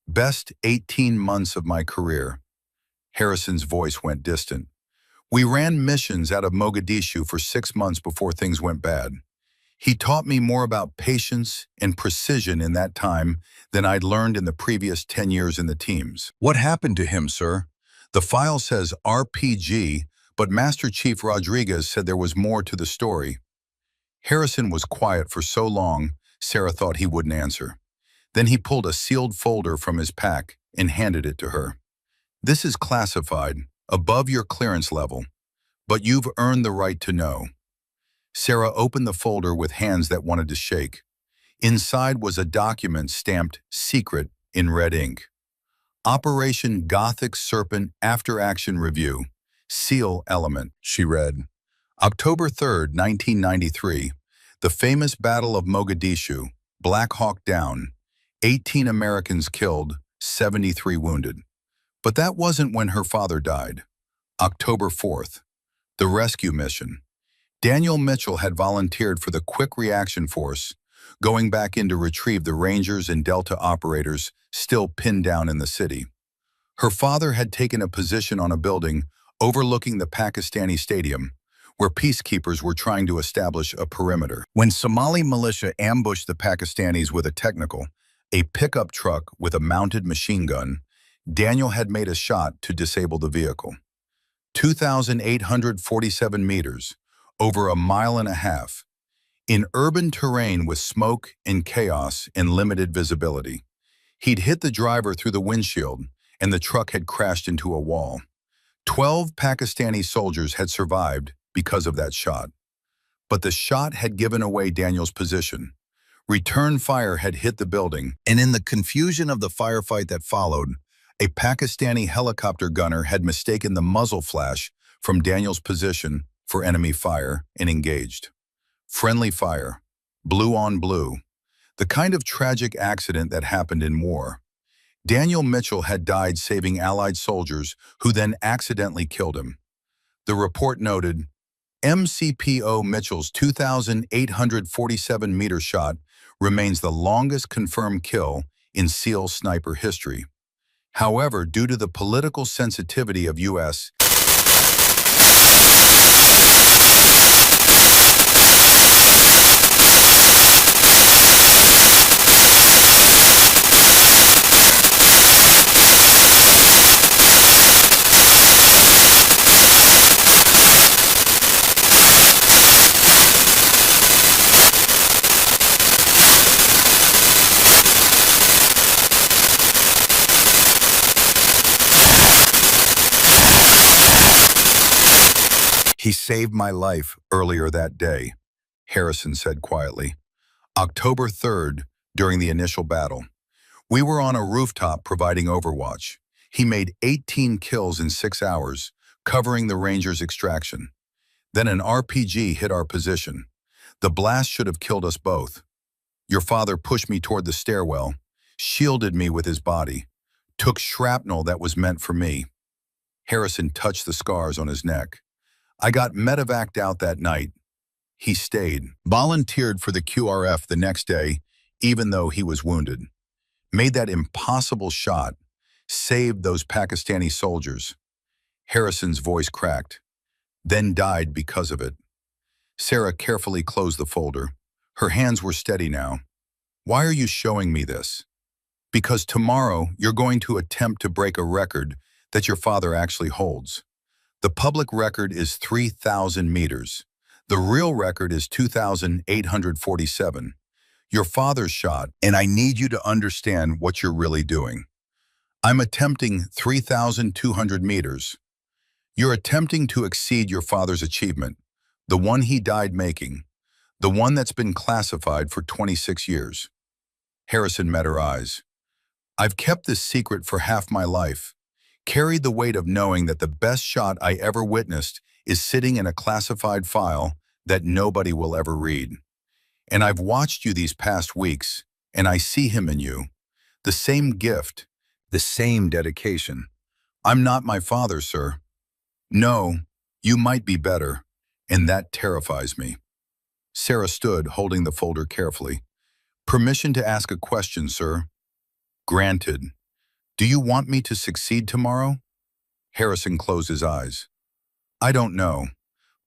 Best 18 months of my career." Harrison's voice went distant. "We ran missions out of Mogadishu for 6 months before things went bad. He taught me more about patience and precision in that time than I'd learned in the previous 10 years in the teams. What happened to him, sir? The file says RPG, but Master Chief Rodriguez said there was more to the story. Harrison was quiet for so long, Sarah thought he wouldn't answer. Then he pulled a sealed folder from his pack and handed it to her. This is classified, above your clearance level, but you've earned the right to know. Sarah opened the folder with hands that wanted to shake. Inside was a document stamped secret in red ink. Operation Gothic Serpent After Action Review, Seal Element, she read. October 3rd, 1993, the famous Battle of Mogadishu, Black Hawk down, 18 Americans killed, 73 wounded. But that wasn't when her father died. October 4th, the rescue mission. Daniel Mitchell had volunteered for the Quick Reaction Force, going back in to retrieve the Rangers and Delta operators still pinned down in the city. Her father had taken a position on a building overlooking the Pakistani stadium, where peacekeepers were trying to establish a perimeter. When Somali militia ambushed the Pakistanis with a pickup truck with a mounted machine gun, Daniel had made a shot to disable the vehicle. 2,847 meters, over a mile and a half, in urban terrain with smoke and chaos and limited visibility. He'd hit the driver through the windshield, and the truck had crashed into a wall. 12 Pakistani soldiers had survived because of that shot. But the shot had given away Daniel's position. Return fire had hit the building, and in the confusion of the firefight that followed, a Pakistani helicopter gunner had mistaken the muzzle flash from Daniel's position for enemy fire and engaged. Friendly fire, blue on blue, the kind of tragic accident that happened in war. Daniel Mitchell had died saving Allied soldiers who then accidentally killed him. The report noted, MCPO Mitchell's 2,847-meter shot remains the longest confirmed kill in SEAL sniper history. However, due to the political sensitivity of U.S. He saved my life earlier that day, Harrison said quietly. October 3rd, during the initial battle. We were on a rooftop providing overwatch. He made 18 kills in 6 hours, covering the Rangers' extraction. Then an RPG hit our position. The blast should have killed us both. Your father pushed me toward the stairwell, shielded me with his body, took shrapnel that was meant for me. Harrison touched the scars on his neck. I got medevaced out that night. He stayed, volunteered for the QRF the next day, even though he was wounded. Made that impossible shot, saved those Pakistani soldiers. Harrison's voice cracked, then died because of it. Sarah carefully closed the folder. Her hands were steady now. Why are you showing me this? Because tomorrow you're going to attempt to break a record that your father actually holds. The public record is 3,000 meters. The real record is 2,847. Your father's shot, and I need you to understand what you're really doing. I'm attempting 3,200 meters. You're attempting to exceed your father's achievement, the one he died making, the one that's been classified for 26 years. Harrison met her eyes. I've kept this secret for half my life. Carried the weight of knowing that the best shot I ever witnessed is sitting in a classified file that nobody will ever read. And I've watched you these past weeks, and I see him in you. The same gift, the same dedication. I'm not my father, sir. No, you might be better, and that terrifies me. Sarah stood, holding the folder carefully. Permission to ask a question, sir. Granted. Do you want me to succeed tomorrow? Harrison closed his eyes. I don't know.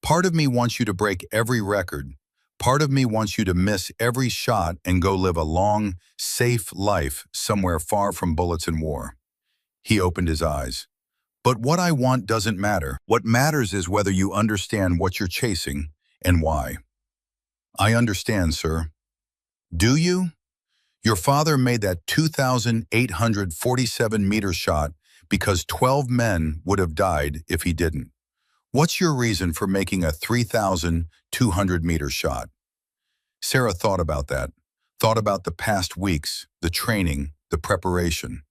Part of me wants you to break every record, Part of me wants you to miss every shot and go live a long, safe life somewhere far from bullets and war. He opened his eyes. But what I want doesn't matter. What matters is whether you understand what you're chasing and why. I understand, sir. Do you? Your father made that 2,847-meter shot because 12 men would have died if he didn't. What's your reason for making a 3,200-meter shot? Sarah thought about that, thought about the past weeks, the training, the preparation,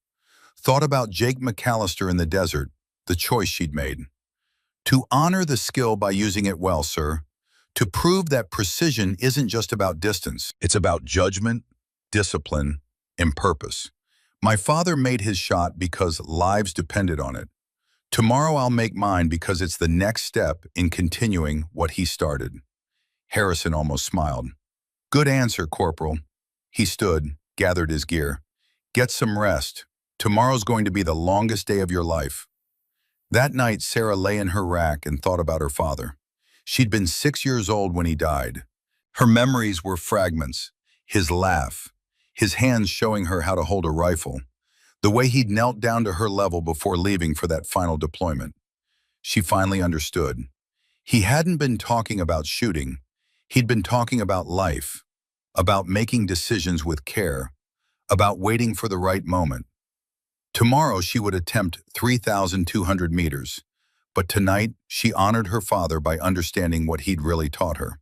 thought about Jake McAllister in the desert, the choice she'd made. To honor the skill by using it well, sir. To prove that precision isn't just about distance. It's about judgment, discipline, and purpose. My father made his shot because lives depended on it. Tomorrow I'll make mine because it's the next step in continuing what he started. Harrison almost smiled. Good answer, Corporal. He stood, gathered his gear. Get some rest. Tomorrow's going to be the longest day of your life. That night, Sarah lay in her rack and thought about her father. She'd been 6 years old when he died. Her memories were fragments. His laugh, his hands showing her how to hold a rifle, the way he'd knelt down to her level before leaving for that final deployment. She finally understood. He hadn't been talking about shooting. He'd been talking about life, about making decisions with care, about waiting for the right moment. Tomorrow she would attempt 3,200 meters, but tonight she honored her father by understanding what he'd really taught her.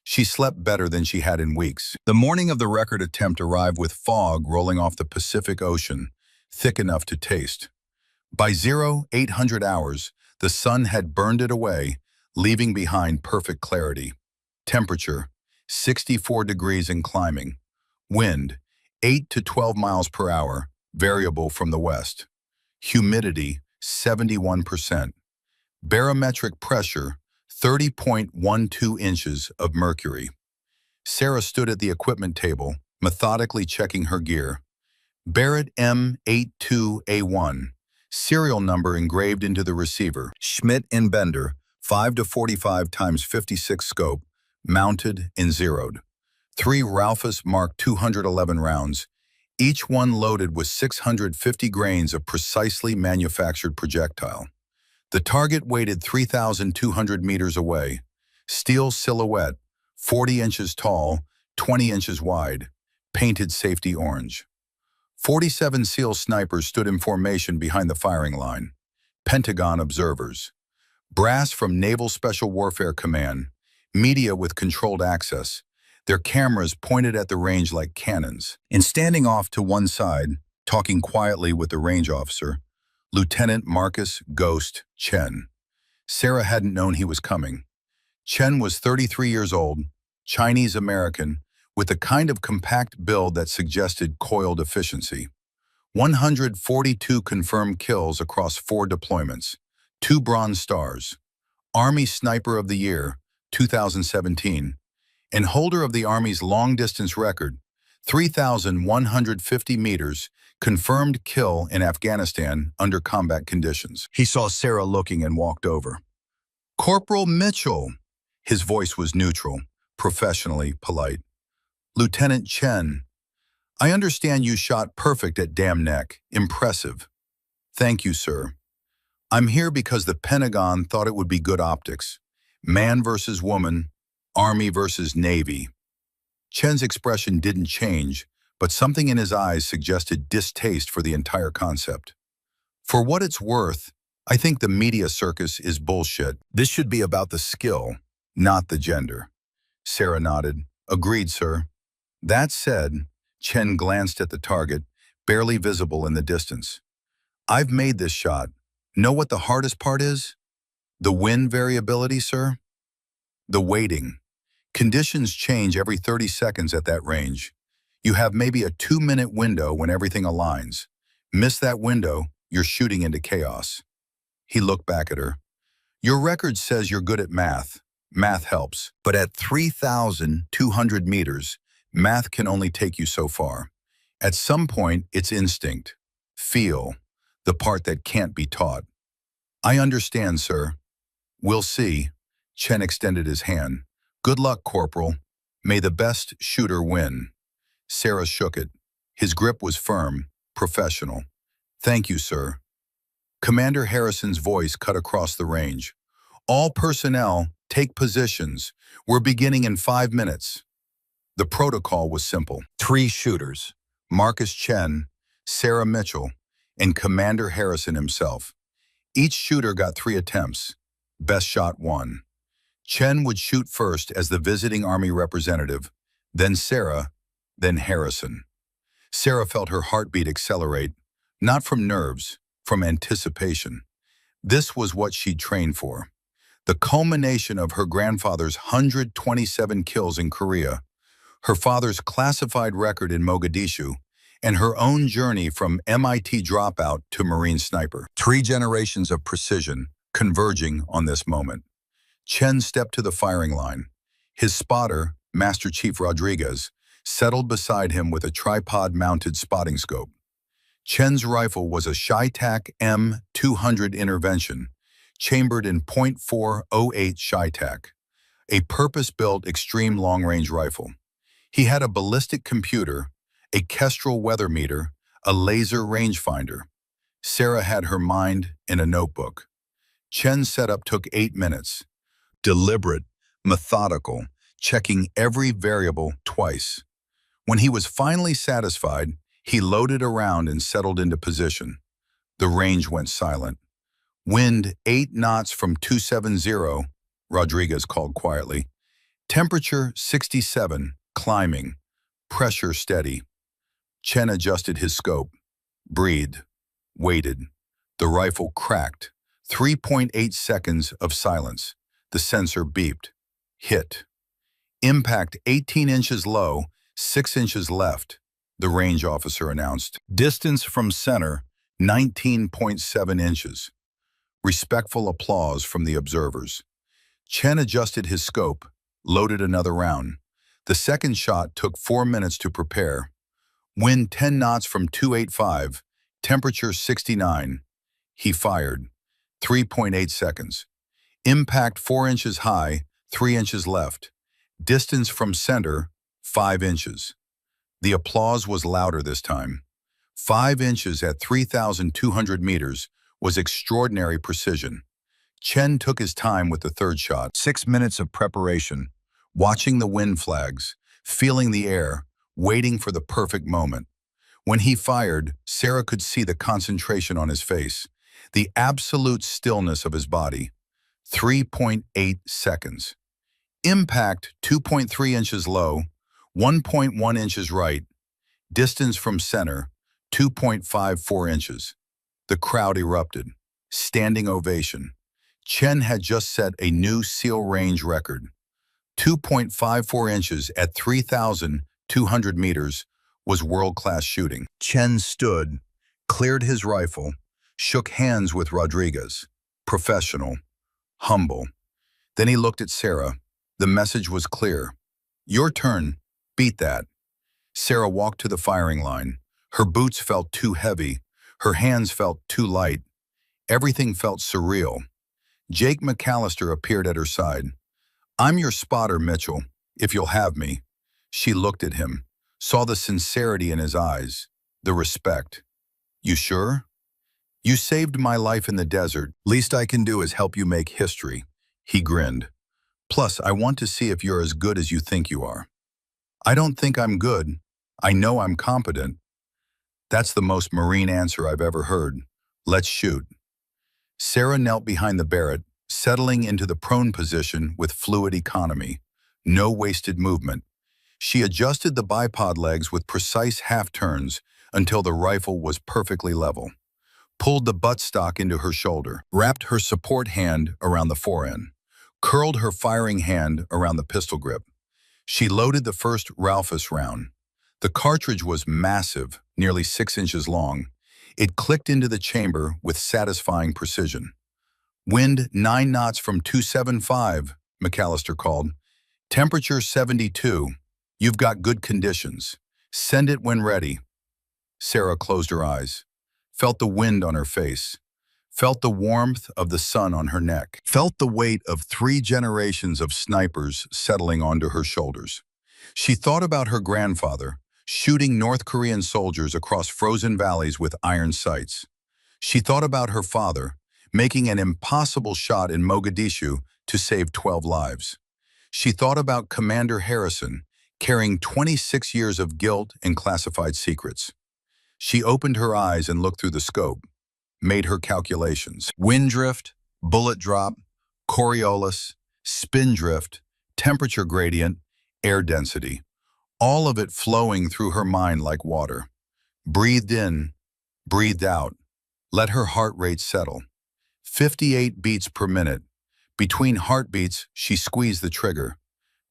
She slept better than she had in weeks. The morning of the record attempt arrived with fog rolling off the Pacific Ocean, thick enough to taste. By 0800 hours, the sun had burned it away, leaving behind perfect clarity. Temperature, 64 degrees and climbing. Wind, 8 to 12 miles per hour, variable from the west. Humidity, 71%. Barometric pressure, 30.12 inches of mercury. Sarah stood at the equipment table, methodically checking her gear. Barrett M82A1, serial number engraved into the receiver. Schmidt and Bender, 5 to 45 times 56 scope, mounted and zeroed. 3 Raufoss Mark 211 rounds, each one loaded with 650 grains of precisely manufactured projectile. The target weighted 3,200 meters away. Steel silhouette, 40 inches tall, 20 inches wide, painted safety orange. 47 SEAL snipers stood in formation behind the firing line. Pentagon observers. Brass from Naval Special Warfare Command, media with controlled access, their cameras pointed at the range like cannons. And standing off to one side, talking quietly with the range officer, Lieutenant Marcus Ghost Chen. Sarah hadn't known he was coming. Chen was 33 years old, Chinese-American, with the kind of compact build that suggested coiled efficiency. 142 confirmed kills across 4 deployments, 2 Bronze Stars, Army Sniper of the Year, 2017, and holder of the Army's long-distance record, 3,150 meters, confirmed kill in Afghanistan under combat conditions. He saw Sarah looking and walked over. Corporal Mitchell. His voice was neutral, professionally polite. Lieutenant Chen. I understand you shot perfect at Dam Neck. Impressive. Thank you, sir. I'm here because the Pentagon thought it would be good optics. Man versus woman, Army versus Navy. Chen's expression didn't change, but something in his eyes suggested distaste for the entire concept. For what it's worth, I think the media circus is bullshit. This should be about the skill, not the gender. Sarah nodded. Agreed, sir. That said, Chen glanced at the target, barely visible in the distance. I've made this shot. Know what the hardest part is? The wind variability, sir? The waiting. Conditions change every 30 seconds at that range. You have maybe a 2-minute window when everything aligns. Miss that window, you're shooting into chaos. He looked back at her. Your record says you're good at math. Math helps. But at 3,200 meters, math can only take you so far. At some point, it's instinct. Feel. The part that can't be taught. I understand, sir. We'll see. Chen extended his hand. Good luck, Corporal. May the best shooter win. Sarah shook it. His grip was firm, professional. Thank you, sir. Commander Harrison's voice cut across the range. All personnel, take positions. We're beginning in 5 minutes. The protocol was simple. 3 shooters, Marcus Chen, Sarah Mitchell, and Commander Harrison himself. Each shooter got 3 attempts. Best shot won. Chen would shoot first as the visiting Army representative, then Sarah, then Harrison. Sarah felt her heartbeat accelerate, not from nerves, from anticipation. This was what she'd trained for. The culmination of her grandfather's 127 kills in Korea, her father's classified record in Mogadishu, and her own journey from MIT dropout to Marine sniper. 3 generations of precision converging on this moment. Chen stepped to the firing line. His spotter, Master Chief Rodriguez, settled beside him with a tripod-mounted spotting scope. Chen's rifle was a Chi-Tak M200 intervention, chambered in .408 Chi-Tak, a purpose-built extreme long-range rifle. He had a ballistic computer, a Kestrel weather meter, a laser rangefinder. Sarah had her mind in a notebook. Chen's setup took 8 minutes. Deliberate, methodical, checking every variable twice. When he was finally satisfied, he loaded around and settled into position. The range went silent. Wind 8 knots from 270, Rodriguez called quietly. Temperature 67, climbing. Pressure steady. Chen adjusted his scope, breathed, waited. The rifle cracked. 3.8 seconds of silence. The sensor beeped. Hit. Impact 18 inches low, 6 inches left, the range officer announced. Distance from center, 19.7 inches. Respectful applause from the observers. Chen adjusted his scope, loaded another round. The second shot took 4 minutes to prepare. Wind 10 knots from 285, temperature 69. He fired. 3.8 seconds. Impact 4 inches high, 3 inches left. Distance from center, 5 inches. The applause was louder this time. 5 inches at 3,200 meters was extraordinary precision. Chen took his time with the third shot. 6 minutes of preparation, watching the wind flags, feeling the air, waiting for the perfect moment. When he fired, Sarah could see the concentration on his face, the absolute stillness of his body. 3.8 seconds. Impact 2.3 inches low, 1.1 inches right. Distance from center, 2.54 inches. The crowd erupted. Standing ovation. Chen had just set a new SEAL range record. 2.54 inches at 3,200 meters was world-class shooting. Chen stood, cleared his rifle, shook hands with Rodriguez. Professional, humble. Then he looked at Sarah. The message was clear. Your turn. Beat that. Sarah walked to the firing line. Her boots felt too heavy. Her hands felt too light. Everything felt surreal. Jake McAllister appeared at her side. I'm your spotter, Mitchell, if you'll have me. She looked at him, saw the sincerity in his eyes, the respect. You sure? You saved my life in the desert. Least I can do is help you make history. He grinned. Plus, I want to see if you're as good as you think you are. I don't think I'm good. I know I'm competent. That's the most Marine answer I've ever heard. Let's shoot. Sarah knelt behind the Barrett, settling into the prone position with fluid economy. No wasted movement. She adjusted the bipod legs with precise half-turns until the rifle was perfectly level. Pulled the buttstock into her shoulder, wrapped her support hand around the forend, curled her firing hand around the pistol grip. She loaded the first Ralphus round. The cartridge was massive, nearly 6 inches long. It clicked into the chamber with satisfying precision. Wind 9 knots from 275, McAllister called. Temperature 72. You've got good conditions. Send it when ready. Sarah closed her eyes, felt the wind on her face, felt the warmth of the sun on her neck, felt the weight of 3 generations of snipers settling onto her shoulders. She thought about her grandfather, shooting North Korean soldiers across frozen valleys with iron sights. She thought about her father, making an impossible shot in Mogadishu to save 12 lives. She thought about Commander Harrison, carrying 26 years of guilt and classified secrets. She opened her eyes and looked through the scope, made her calculations. Wind drift, bullet drop, Coriolis, spin drift, temperature gradient, air density. All of it flowing through her mind like water. Breathed in, breathed out. Let her heart rate settle. 58 beats per minute. Between heartbeats, she squeezed the trigger.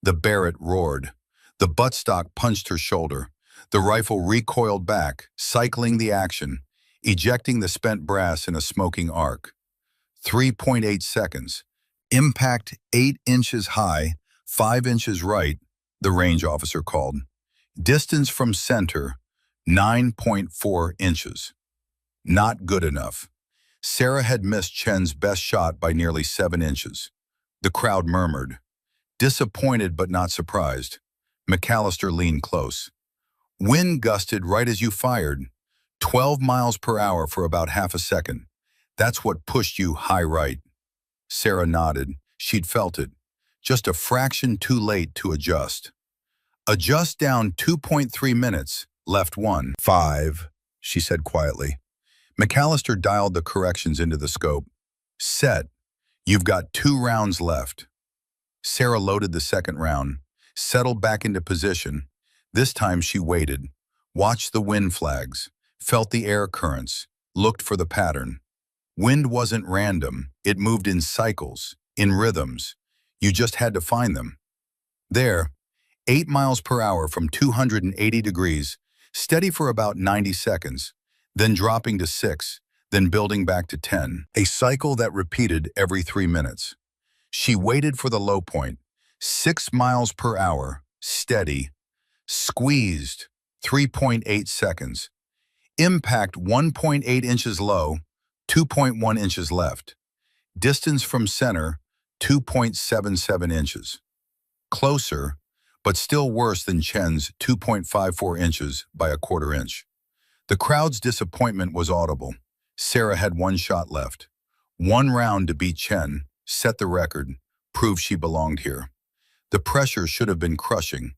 The Barrett roared. The buttstock punched her shoulder. The rifle recoiled back, cycling the action, ejecting the spent brass in a smoking arc. 3.8 seconds. Impact 8 inches high, 5 inches right, the range officer called. Distance from center, 9.4 inches. Not good enough. Sarah had missed Chen's best shot by nearly 7 inches. The crowd murmured. Disappointed but not surprised. McAllister leaned close. Wind gusted right as you fired. 12 miles per hour for about half a second. That's what pushed you high right. Sarah nodded. She'd felt it. Just a fraction too late to adjust. Adjust down 2.3 minutes, left 1.5, she said quietly. McAllister dialed the corrections into the scope. Set. You've got 2 rounds left. Sarah loaded the second round, settled back into position. This time she waited, watched the wind flags, felt the air currents, looked for the pattern. Wind wasn't random. It moved in cycles, in rhythms. You just had to find them. There, 8 miles per hour from 280 degrees, steady for about 90 seconds, then dropping to 6, then building back to 10. A cycle that repeated every 3 minutes. She waited for the low point, 6 miles per hour, steady, squeezed, 3.8 seconds. Impact 1.8 inches low, 2.1 inches left. Distance from center, 2.77 inches. Closer, but still worse than Chen's 2.54 inches by a quarter inch. The crowd's disappointment was audible. Sarah had 1 shot left. 1 round to beat Chen, set the record, prove she belonged here. The pressure should have been crushing,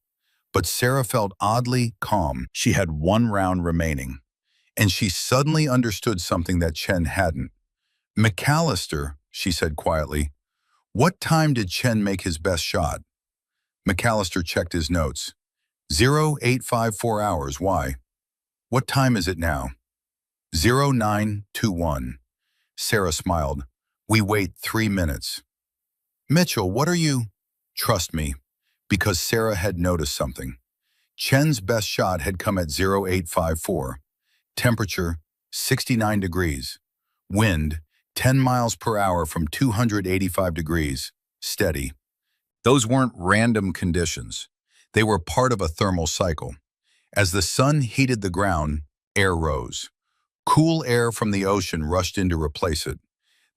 but Sarah felt oddly calm. She had 1 round remaining, and she suddenly understood something that Chen hadn't. McAllister, she said quietly, what time did Chen make his best shot? McAllister checked his notes. 0854 hours, why? What time is it now? 0921. Sarah smiled. We wait 3 minutes. Mitchell, what are you? Trust me, because Sarah had noticed something. Chen's best shot had come at 0854. Temperature, 69 degrees. Wind, 10 miles per hour from 285 degrees. Steady. Those weren't random conditions. They were part of a thermal cycle. As the sun heated the ground, air rose. Cool air from the ocean rushed in to replace it.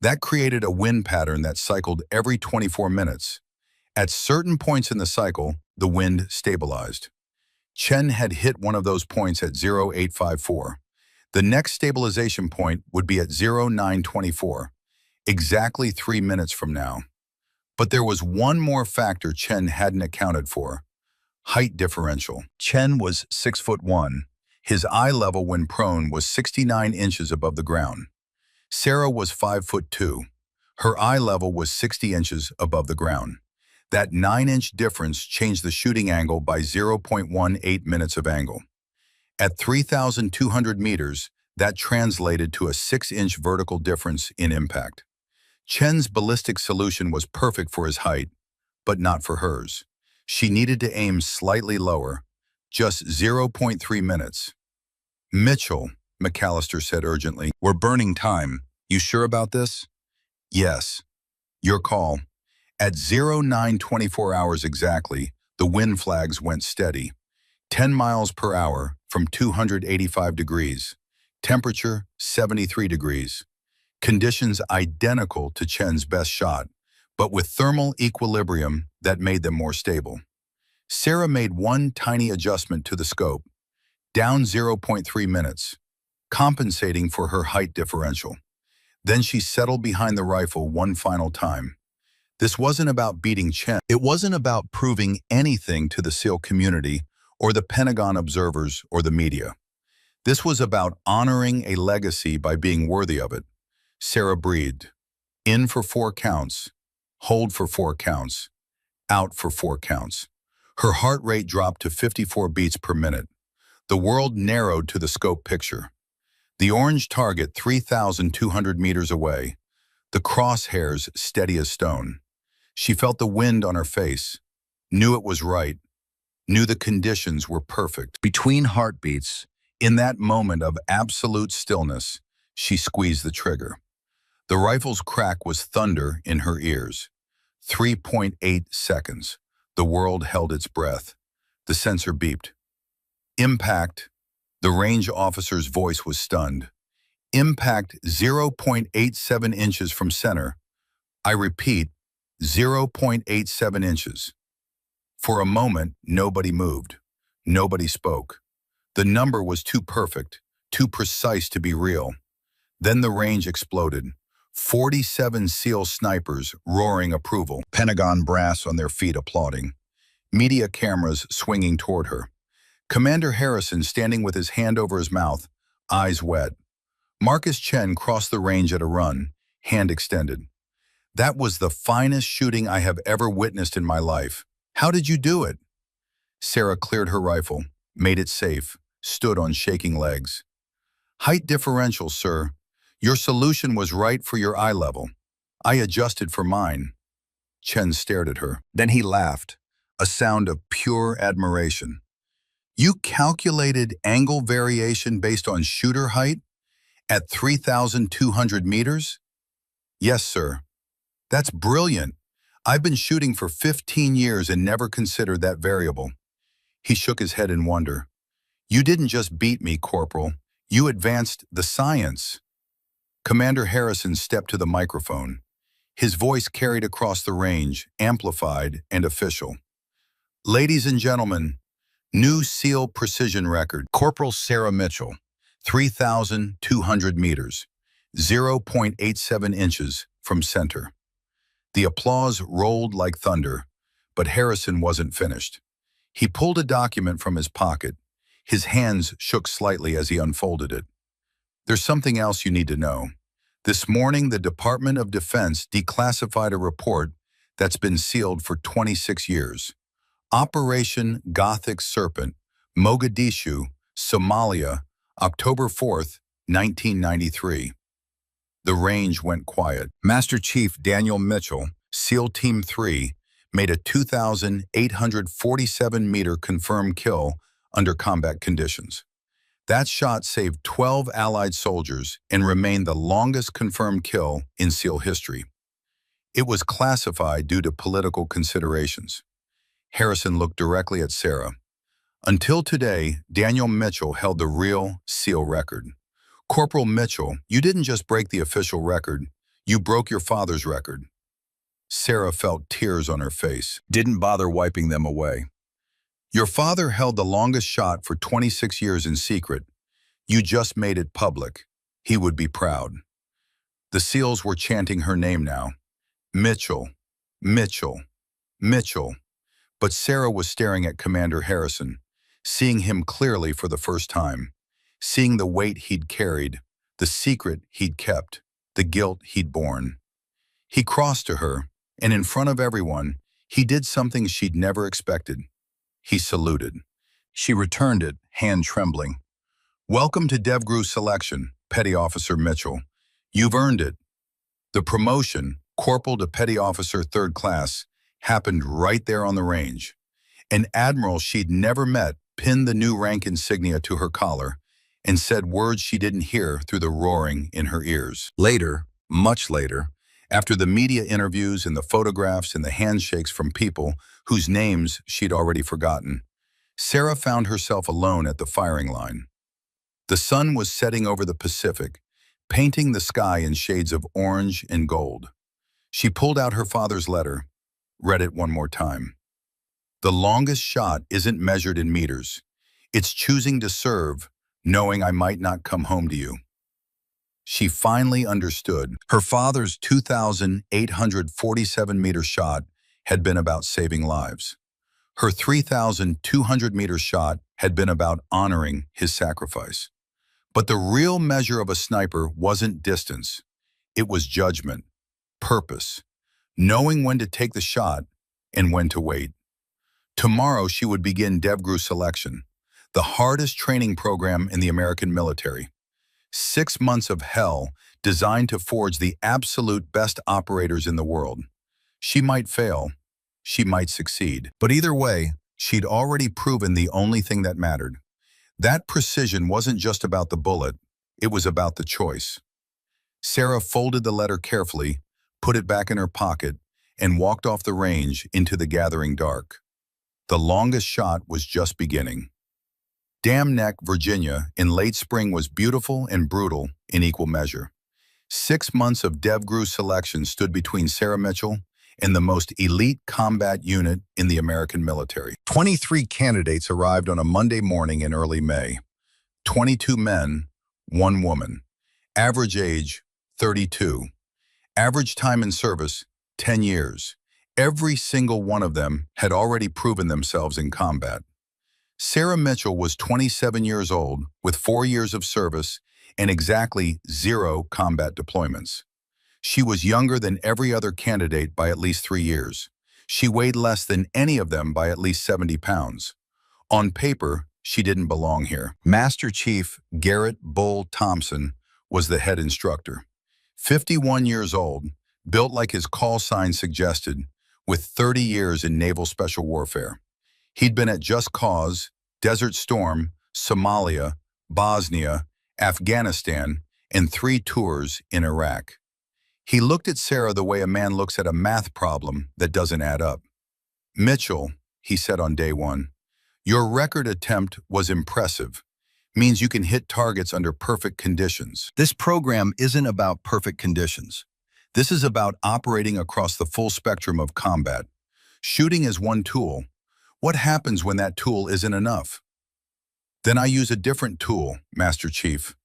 That created a wind pattern that cycled every 24 minutes. At certain points in the cycle, the wind stabilized. Chen had hit one of those points at 0854. The next stabilization point would be at 0924, exactly 3 minutes from now. But there was one more factor Chen hadn't accounted for: height differential. Chen was 6'1". His eye level when prone was 69 inches above the ground. Sarah was 5'2". Her eye level was 60 inches above the ground. That 9-inch difference changed the shooting angle by 0.18 minutes of angle. At 3,200 meters, that translated to a 6-inch vertical difference in impact. Chen's ballistic solution was perfect for his height, but not for hers. She needed to aim slightly lower, just 0.3 minutes. Mitchell, McAllister said urgently, we're burning time. You sure about this? Yes. Your call. At 0924 hours exactly, the wind flags went steady. 10 miles per hour from 285 degrees. Temperature, 73 degrees. Conditions identical to Chen's best shot, but with thermal equilibrium that made them more stable. Sarah made one tiny adjustment to the scope, down 0.3 minutes, compensating for her height differential. Then she settled behind the rifle one final time. This wasn't about beating Chen. It wasn't about proving anything to the SEAL community or the Pentagon observers or the media. This was about honoring a legacy by being worthy of it. Sarah breathed. In for 4 counts. Hold for 4 counts. Out for 4 counts. Her heart rate dropped to 54 beats per minute. The world narrowed to the scope picture. The orange target 3,200 meters away. The crosshairs steady as stone. She felt the wind on her face. Knew it was right. Knew the conditions were perfect. Between heartbeats, in that moment of absolute stillness, she squeezed the trigger. The rifle's crack was thunder in her ears. 3.8 seconds. The world held its breath. The sensor beeped. Impact. The range officer's voice was stunned. Impact 0.87 inches from center. I repeat, 0.87 inches. For a moment, nobody moved. Nobody spoke. The number was too perfect, too precise to be real. Then the range exploded. 47 SEAL snipers roaring approval. Pentagon brass on their feet applauding. Media cameras swinging toward her. Commander Harrison standing with his hand over his mouth, eyes wet. Marcus Chen crossed the range at a run, hand extended. That was the finest shooting I have ever witnessed in my life. How did you do it? Sarah cleared her rifle, made it safe, stood on shaking legs. Height differential, sir. Your solution was right for your eye level. I adjusted for mine. Chen stared at her. Then he laughed, a sound of pure admiration. You calculated angle variation based on shooter height at 3,200 meters? Yes, sir. That's brilliant. I've been shooting for 15 years and never considered that variable. He shook his head in wonder. You didn't just beat me, Corporal. You advanced the science. Commander Harrison stepped to the microphone. His voice carried across the range, amplified and official. Ladies and gentlemen, new SEAL precision record. Corporal Sarah Mitchell, 3,200 meters, 0.87 inches from center. The applause rolled like thunder, but Harrison wasn't finished. He pulled a document from his pocket. His hands shook slightly as he unfolded it. There's something else you need to know. This morning, the Department of Defense declassified a report that's been sealed for 26 years. Operation Gothic Serpent, Mogadishu, Somalia, October 4th, 1993. The range went quiet. Master Chief Daniel Mitchell, SEAL Team 3, made a 2,847-meter confirmed kill under combat conditions. That shot saved 12 Allied soldiers and remained the longest confirmed kill in SEAL history. It was classified due to political considerations. Harrison looked directly at Sarah. Until today, Daniel Mitchell held the real SEAL record. Corporal Mitchell, you didn't just break the official record, you broke your father's record. Sarah felt tears on her face, didn't bother wiping them away. Your father held the longest shot for 26 years in secret. You just made it public. He would be proud. The SEALs were chanting her name now. Mitchell, Mitchell, Mitchell. But Sarah was staring at Commander Harrison, seeing him clearly for the first time, seeing the weight he'd carried, the secret he'd kept, the guilt he'd borne. He crossed to her, and in front of everyone, he did something she'd never expected. He saluted. She returned it, hand trembling. Welcome to DevGru selection, Petty Officer Mitchell. You've earned it. The promotion, Corporal to Petty Officer 3rd Class, happened right there on the range. An admiral she'd never met pinned the new rank insignia to her collar and said words she didn't hear through the roaring in her ears. Later, much later, after the media interviews and the photographs and the handshakes from people whose names she'd already forgotten, Sarah found herself alone at the firing line. The sun was setting over the Pacific, painting the sky in shades of orange and gold. She pulled out her father's letter, read it one more time. The longest shot isn't measured in meters. It's choosing to serve, knowing I might not come home to you. She finally understood. Her father's 2,847-meter shot had been about saving lives. Her 3,200-meter shot had been about honoring his sacrifice. But the real measure of a sniper wasn't distance. It was judgment, purpose, knowing when to take the shot and when to wait. Tomorrow she would begin DevGru selection, the hardest training program in the American military. 6 months of hell designed to forge the absolute best operators in the world. She might fail, she might succeed. But either way, she'd already proven the only thing that mattered. That precision wasn't just about the bullet, it was about the choice. Sarah folded the letter carefully, put it back in her pocket, and walked off the range into the gathering dark. The longest shot was just beginning. Dam Neck, Virginia, in late spring was beautiful and brutal in equal measure. 6 months of DevGru selection stood between Sarah Mitchell and the most elite combat unit in the American military. 23 candidates arrived on a Monday morning in early May. 22 men, 1 woman. Average age, 32. Average time in service, 10 years. Every single one of them had already proven themselves in combat. Sarah Mitchell was 27 years old, with 4 years of service and exactly 0 combat deployments. She was younger than every other candidate by at least 3 years. She weighed less than any of them by at least 70 pounds. On paper, she didn't belong here. Master Chief Garrett Bull Thompson was the head instructor. 51 years old, built like his call sign suggested, with 30 years in naval special warfare. He'd been at Just Cause, Desert Storm, Somalia, Bosnia, Afghanistan, and 3 tours in Iraq. He looked at Sarah the way a man looks at a math problem that doesn't add up. "Mitchell," he said on day 1, "your record attempt was impressive. Means you can hit targets under perfect conditions. This program isn't about perfect conditions. This is about operating across the full spectrum of combat. Shooting is one tool. What happens when that tool isn't enough?" "Then I use a different tool, Master Chief."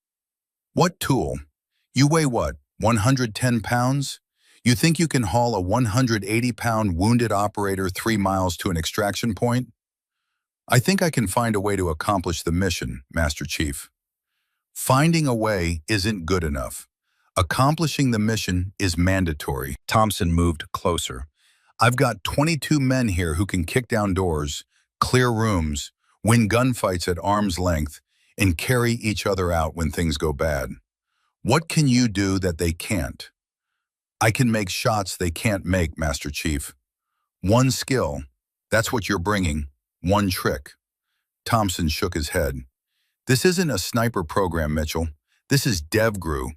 "What tool? You weigh what, 110 pounds? You think you can haul a 180-pound wounded operator 3 miles to an extraction point?" "I think I can find a way to accomplish the mission, Master Chief." Finding a way isn't good enough. Accomplishing the mission is mandatory. Thompson moved closer. "I've got 22 men here who can kick down doors, clear rooms, win gunfights at arm's length, and carry each other out when things go bad. What can you do that they can't?" "I can make shots they can't make, Master Chief. One skill, that's what you're bringing. One trick." Thompson shook his head. "This isn't a sniper program, Mitchell. This is DevGru.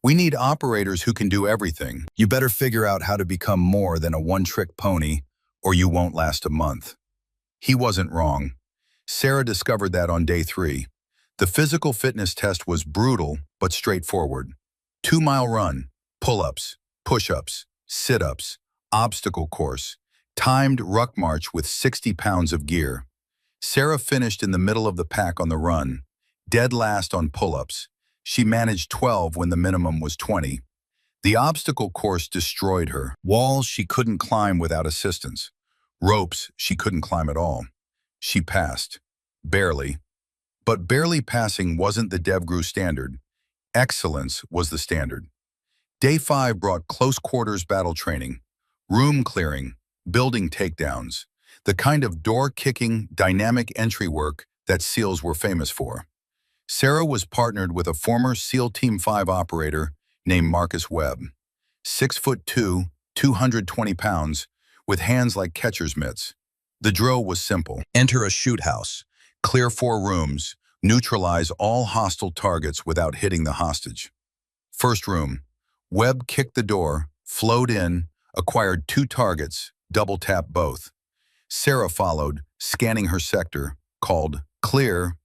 We need operators who can do everything. You better figure out how to become more than a one-trick pony, or you won't last a month." He wasn't wrong. Sarah discovered that on day 3. The physical fitness test was brutal but straightforward. 2-mile run, pull-ups, push-ups, sit-ups, obstacle course, timed ruck march with 60 pounds of gear. Sarah finished in the middle of the pack on the run, dead last on pull-ups. She managed 12 when the minimum was 20. The obstacle course destroyed her. Walls she couldn't climb without assistance. Ropes she couldn't climb at all. She passed. Barely. But barely passing wasn't the DevGru standard. Excellence was the standard. Day 5 brought close quarters battle training, room clearing, building takedowns, the kind of door-kicking, dynamic entry work that SEALs were famous for. Sarah was partnered with a former SEAL Team 5 operator named Marcus Webb. 6'2", 220 pounds, with hands like catcher's mitts. The drill was simple. Enter a shoot house, clear 4 rooms, neutralize all hostile targets without hitting the hostage. First room. Webb kicked the door, flowed in, acquired 2 targets, double-tapped both. Sarah followed, scanning her sector, called clear.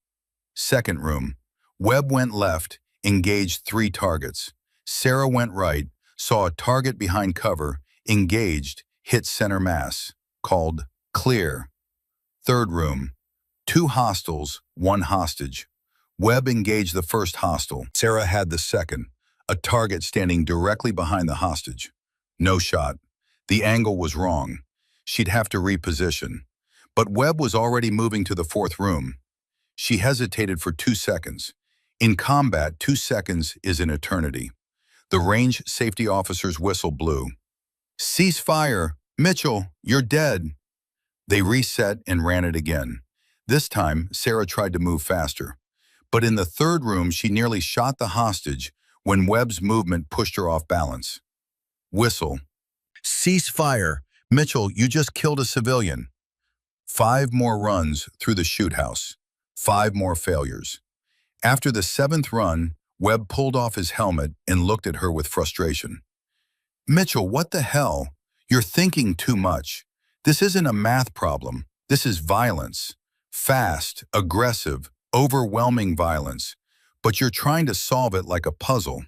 Second room. Webb went left, engaged 3 targets. Sarah went right, saw a target behind cover, engaged, hit center mass, called clear. Third room. Two hostiles, one hostage. Webb engaged the first hostile. Sarah had the second, a target standing directly behind the hostage. No shot. The angle was wrong. She'd have to reposition. But Webb was already moving to the fourth room. She hesitated for 2 seconds. In combat, 2 seconds is an eternity. The range safety officer's whistle blew. "Cease fire! Mitchell, you're dead!" They reset and ran it again. This time, Sarah tried to move faster. But in the third room, she nearly shot the hostage when Webb's movement pushed her off balance. Whistle. "Cease fire! Mitchell, you just killed a civilian." 5 more runs through the shoot house. 5 more failures. After the 7th run, Webb pulled off his helmet and looked at her with frustration. "Mitchell, what the hell? You're thinking too much. This isn't a math problem. This is violence. Fast, aggressive, overwhelming violence. But you're trying to solve it like a puzzle."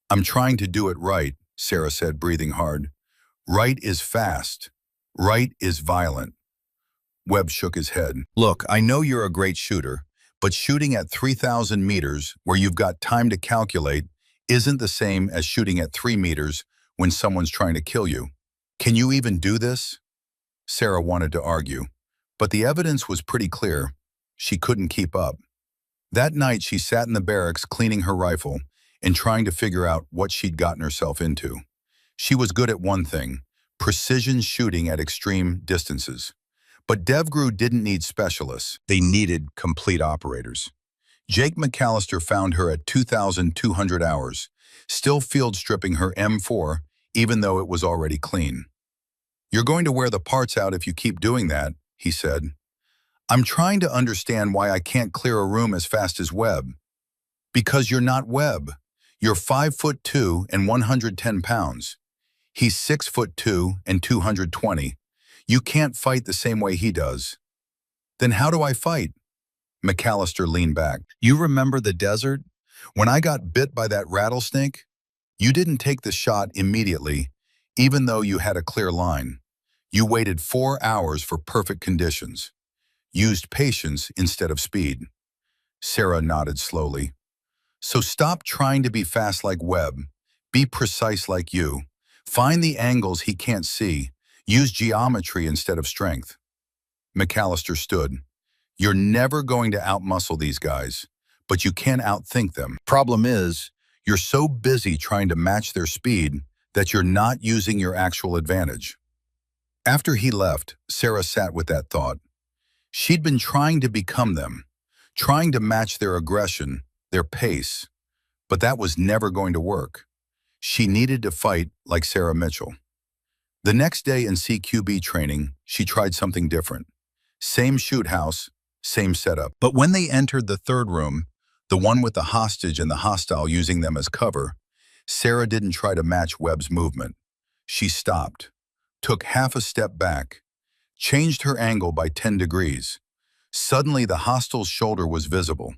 "I'm trying to do it right," Sarah said, breathing hard. "Right is fast. Right is violent." Webb shook his head. "Look, I know you're a great shooter, but shooting at 3,000 meters, where you've got time to calculate, isn't the same as shooting at 3 meters when someone's trying to kill you. Can you even do this?" Sarah wanted to argue, but the evidence was pretty clear. She couldn't keep up. That night, she sat in the barracks cleaning her rifle and trying to figure out what she'd gotten herself into. She was good at one thing: precision shooting at extreme distances. But DevGru didn't need specialists. They needed complete operators. Jake McAllister found her at 2,200 hours, still field stripping her M4, even though it was already clean. "You're going to wear the parts out if you keep doing that," he said. "I'm trying to understand why I can't clear a room as fast as Webb." "Because you're not Webb. You're 5'2" and 110 pounds. He's 6'2" and 220. You can't fight the same way he does." "Then how do I fight?" McAllister leaned back. "You remember the desert? When I got bit by that rattlesnake? You didn't take the shot immediately, even though you had a clear line. You waited 4 hours for perfect conditions. Used patience instead of speed." Sarah nodded slowly. "So stop trying to be fast like Webb. Be precise like you. Find the angles he can't see. Use geometry instead of strength." McAllister stood. "You're never going to outmuscle these guys, but you can outthink them. Problem is, you're so busy trying to match their speed that you're not using your actual advantage." After he left, Sarah sat with that thought. She'd been trying to become them, trying to match their aggression, their pace, but that was never going to work. She needed to fight like Sarah Mitchell. The next day in CQB training, she tried something different. Same shoot house, same setup. But when they entered the third room, the one with the hostage and the hostile using them as cover, Sarah didn't try to match Webb's movement. She stopped, took half a step back, changed her angle by 10 degrees. Suddenly, the hostile's shoulder was visible.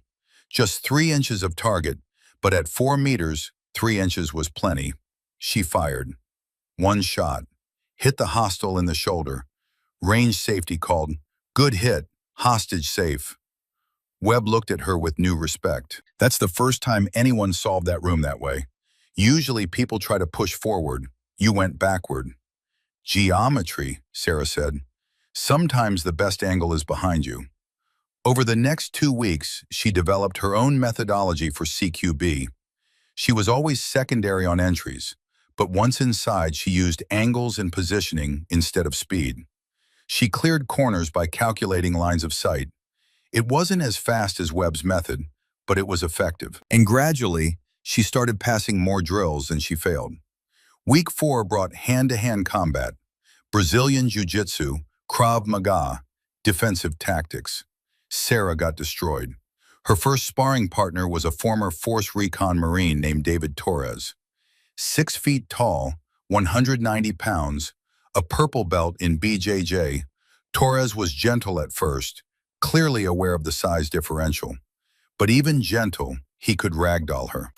Just 3 inches of target, but at 4 meters, 3 inches was plenty. She fired. One shot. Hit the hostile in the shoulder. Range safety called, "Good hit, hostage safe." Webb looked at her with new respect. That's the first time anyone solved that room that way. Usually people try to push forward. You went backward. "Geometry," Sarah said. "Sometimes the best angle is behind you." Over the next 2 weeks, she developed her own methodology for CQB. She was always secondary on entries, but once inside, she used angles and positioning instead of speed. She cleared corners by calculating lines of sight. It wasn't as fast as Webb's method, but it was effective. And gradually, she started passing more drills than she failed. Week 4 brought hand-to-hand combat, Brazilian Jiu-Jitsu, Krav Maga, defensive tactics. Sarah got destroyed. Her first sparring partner was a former Force Recon Marine named David Torres. 6 feet tall, 190 pounds, a purple belt in BJJ, Torres was gentle at first, clearly aware of the size differential. But even gentle, he could ragdoll her.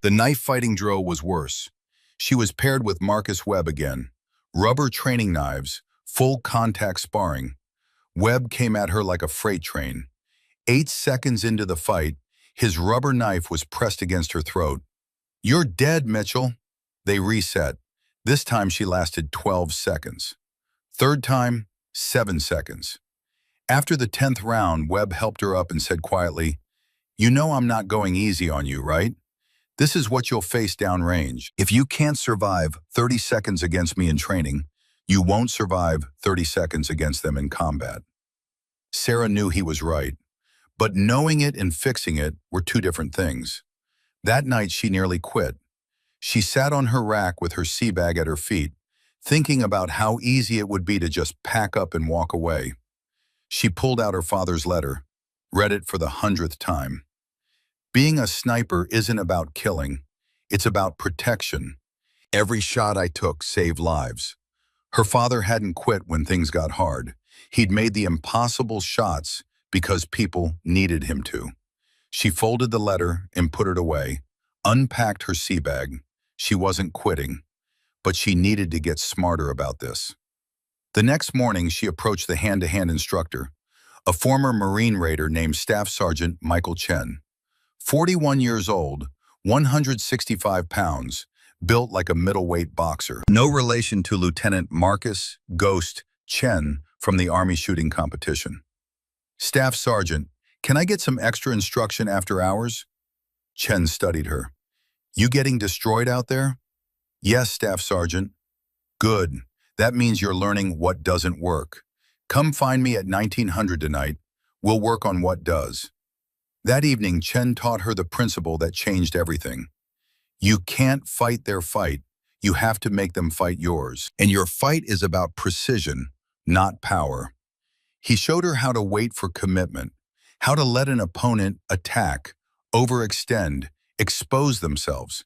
The knife fighting drill was worse. She was paired with Marcus Webb again. Rubber training knives, full contact sparring. Webb came at her like a freight train. 8 seconds into the fight, his rubber knife was pressed against her throat. "You're dead, Mitchell." They reset. This time she lasted 12 seconds. Third time, 7 seconds. After the 10th round, Webb helped her up and said quietly, "You know I'm not going easy on you, right? This is what you'll face downrange. If you can't survive 30 seconds against me in training, you won't survive 30 seconds against them in combat." Sarah knew he was right, but knowing it and fixing it were two different things. That night she nearly quit. She sat on her rack with her sea bag at her feet, thinking about how easy it would be to just pack up and walk away. She pulled out her father's letter, read it for the 100th time. Being a sniper isn't about killing, it's about protection. Every shot I took saved lives. Her father hadn't quit when things got hard. He'd made the impossible shots because people needed him to. She folded the letter and put it away, unpacked her sea bag. She wasn't quitting, but she needed to get smarter about this. The next morning, she approached the hand-to-hand instructor, a former Marine raider named Staff Sergeant Michael Chen. 41 years old, 165 pounds, built like a middleweight boxer. No relation to Lieutenant Marcus "Ghost" Chen from the Army shooting competition. "Staff Sergeant, can I get some extra instruction after hours?" Chen studied her. "You getting destroyed out there?" "Yes, Staff Sergeant." "Good. That means you're learning what doesn't work. Come find me at 1900 tonight. We'll work on what does." That evening, Chen taught her the principle that changed everything. You can't fight their fight. You have to make them fight yours. And your fight is about precision, not power. He showed her how to wait for commitment, how to let an opponent attack, overextend, expose themselves,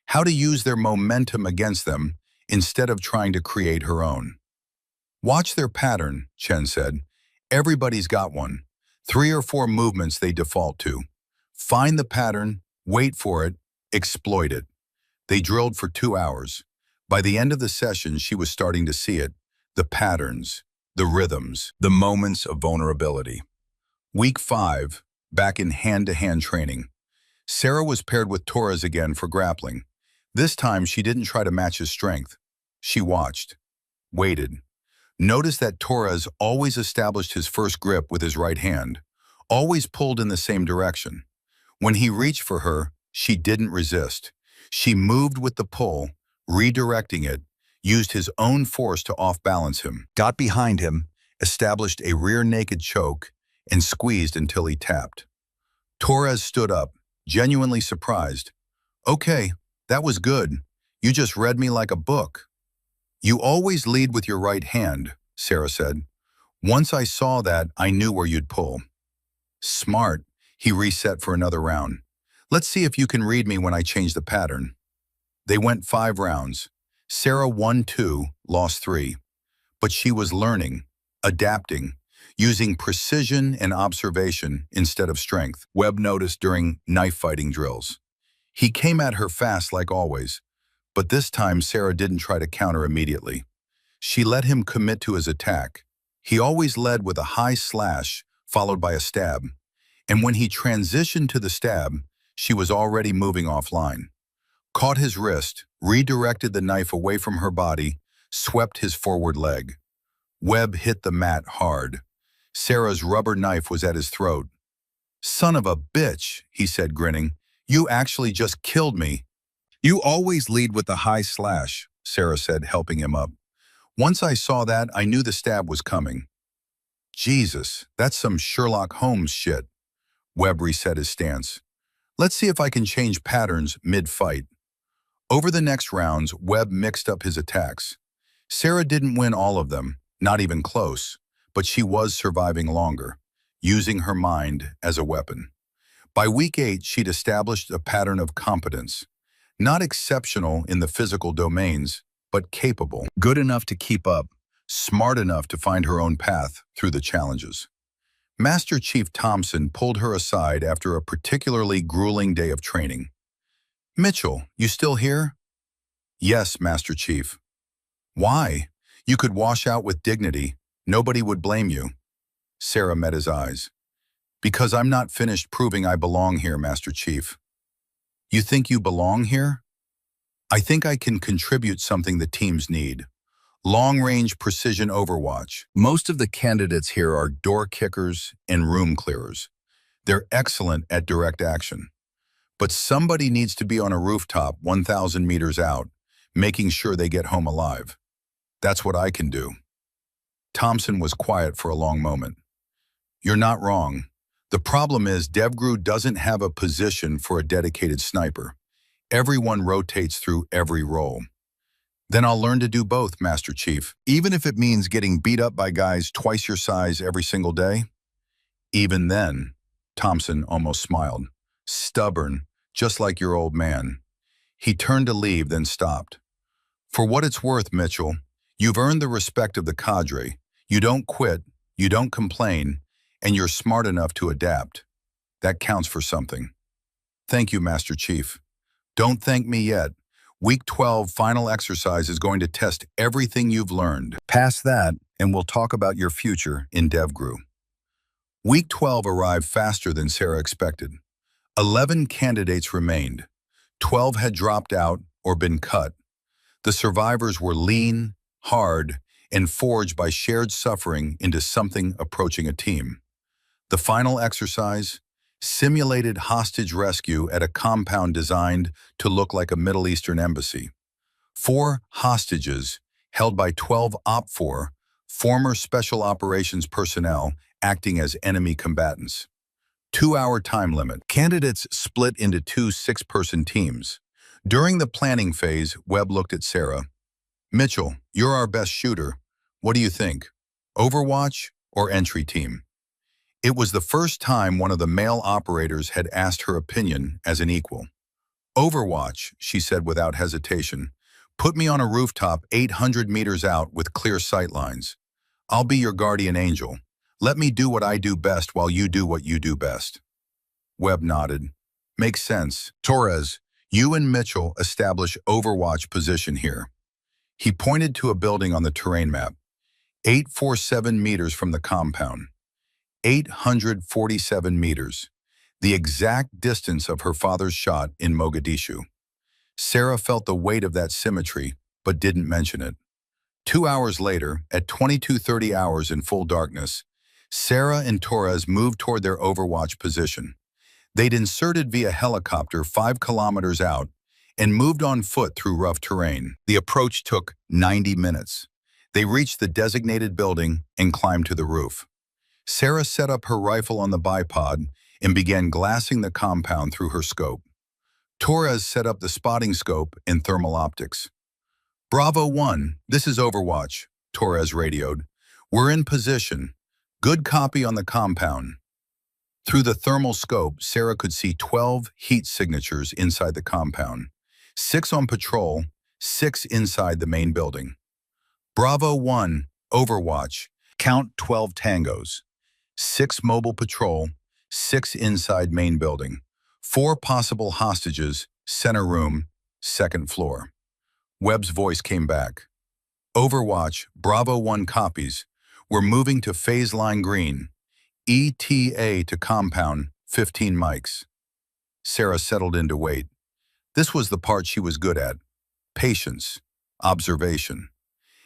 how to use their momentum against them instead of trying to create her own. "Watch their pattern," Chen said. "Everybody's got one. 3 or 4 movements they default to. Find the pattern, wait for it, exploit it." They drilled for 2 hours. By the end of the session, she was starting to see it, the patterns, the rhythms, the moments of vulnerability. Week 5, back in hand-to-hand training. Sarah was paired with Torres again for grappling. This time, she didn't try to match his strength. She watched, waited. Noticed that Torres always established his first grip with his right hand, always pulled in the same direction. When he reached for her, she didn't resist. She moved with the pull, redirecting it, used his own force to off-balance him, got behind him, established a rear naked choke, and squeezed until he tapped. Torres stood up, genuinely surprised. "Okay, that was good. You just read me like a book." "You always lead with your right hand," Sarah said. "Once I saw that, I knew where you'd pull." "Smart." He reset for another round. "Let's see if you can read me when I change the pattern." They went 5 rounds. Sarah won 2, lost 3. But she was learning, adapting, using precision and observation instead of strength. Webb noticed during knife fighting drills. He came at her fast like always, but this time Sarah didn't try to counter immediately. She let him commit to his attack. He always led with a high slash, followed by a stab. And when he transitioned to the stab, she was already moving offline. Caught his wrist, redirected the knife away from her body, swept his forward leg. Webb hit the mat hard. Sarah's rubber knife was at his throat. "Son of a bitch," he said, grinning. "You actually just killed me." "You always lead with the high slash," Sarah said, helping him up. "Once I saw that, I knew the stab was coming." "Jesus, that's some Sherlock Holmes shit." Webb reset his stance. "Let's see if I can change patterns mid-fight." Over the next rounds, Webb mixed up his attacks. Sarah didn't win all of them, not even close, but she was surviving longer, using her mind as a weapon. By week 8, she'd established a pattern of competence. Not exceptional in the physical domains, but capable. Good enough to keep up, smart enough to find her own path through the challenges. Master Chief Thompson pulled her aside after a particularly grueling day of training. Mitchell, you still here? Yes, Master Chief. Why? You could wash out with dignity. Nobody would blame you. Sarah met his eyes. Because I'm not finished proving I belong here, Master Chief. You think you belong here? I think I can contribute something the teams need. Long-range precision overwatch. Most of the candidates here are door kickers and room clearers. They're excellent at direct action. But somebody needs to be on a rooftop 1,000 meters out, making sure they get home alive. That's what I can do. Thompson was quiet for a long moment. You're not wrong. The problem is DevGru doesn't have a position for a dedicated sniper. Everyone rotates through every role. Then I'll learn to do both, Master Chief. Even if it means getting beat up by guys twice your size every single day? Even then, Thompson almost smiled. Stubborn, just like your old man. He turned to leave, then stopped. For what it's worth, Mitchell, you've earned the respect of the cadre. You don't quit, you don't complain, and you're smart enough to adapt. That counts for something. Thank you, Master Chief. Don't thank me yet. Week 12 final exercise is going to test everything you've learned. Pass that, and we'll talk about your future in DevGru. Week 12 arrived faster than Sarah expected. 11 candidates remained. 12 had dropped out or been cut. The survivors were lean, hard, and forged by shared suffering into something approaching a team. The final exercise, simulated hostage rescue at a compound designed to look like a Middle Eastern embassy. 4 hostages, held by 12 OPFOR, former Special Operations personnel acting as enemy combatants. 2-hour time limit. Candidates split into 2 6-person teams. During the planning phase, Webb looked at Sarah. Mitchell, you're our best shooter. What do you think? Overwatch or entry team? It was the first time one of the male operators had asked her opinion as an equal. Overwatch, she said without hesitation. Put me on a rooftop 800 meters out with clear sight lines. I'll be your guardian angel. Let me do what I do best while you do what you do best. Webb nodded. Makes sense. Torres, you and Mitchell establish Overwatch position here. He pointed to a building on the terrain map. 847 meters from the compound. 847 meters. The exact distance of her father's shot in Mogadishu. Sarah felt the weight of that symmetry, but didn't mention it. 2 hours later, at 22:30 hours in full darkness, Sarah and Torres moved toward their Overwatch position. They'd inserted via helicopter 5 kilometers out and moved on foot through rough terrain. The approach took 90 minutes. They reached the designated building and climbed to the roof. Sarah set up her rifle on the bipod and began glassing the compound through her scope. Torres set up the spotting scope and thermal optics. Bravo 1, this is Overwatch, Torres radioed. We're in position. Good copy on the compound. Through the thermal scope, Sarah could see 12 heat signatures inside the compound. 6 on patrol, 6 inside the main building. Bravo 1, Overwatch, count 12 tangos. 6 mobile patrol, 6 inside main building. 4 possible hostages, center room, second floor. Webb's voice came back. Overwatch, Bravo 1 copies. We're moving to phase line green. ETA to compound, 15 mics. Sarah settled in to wait. This was the part she was good at. Patience. Observation.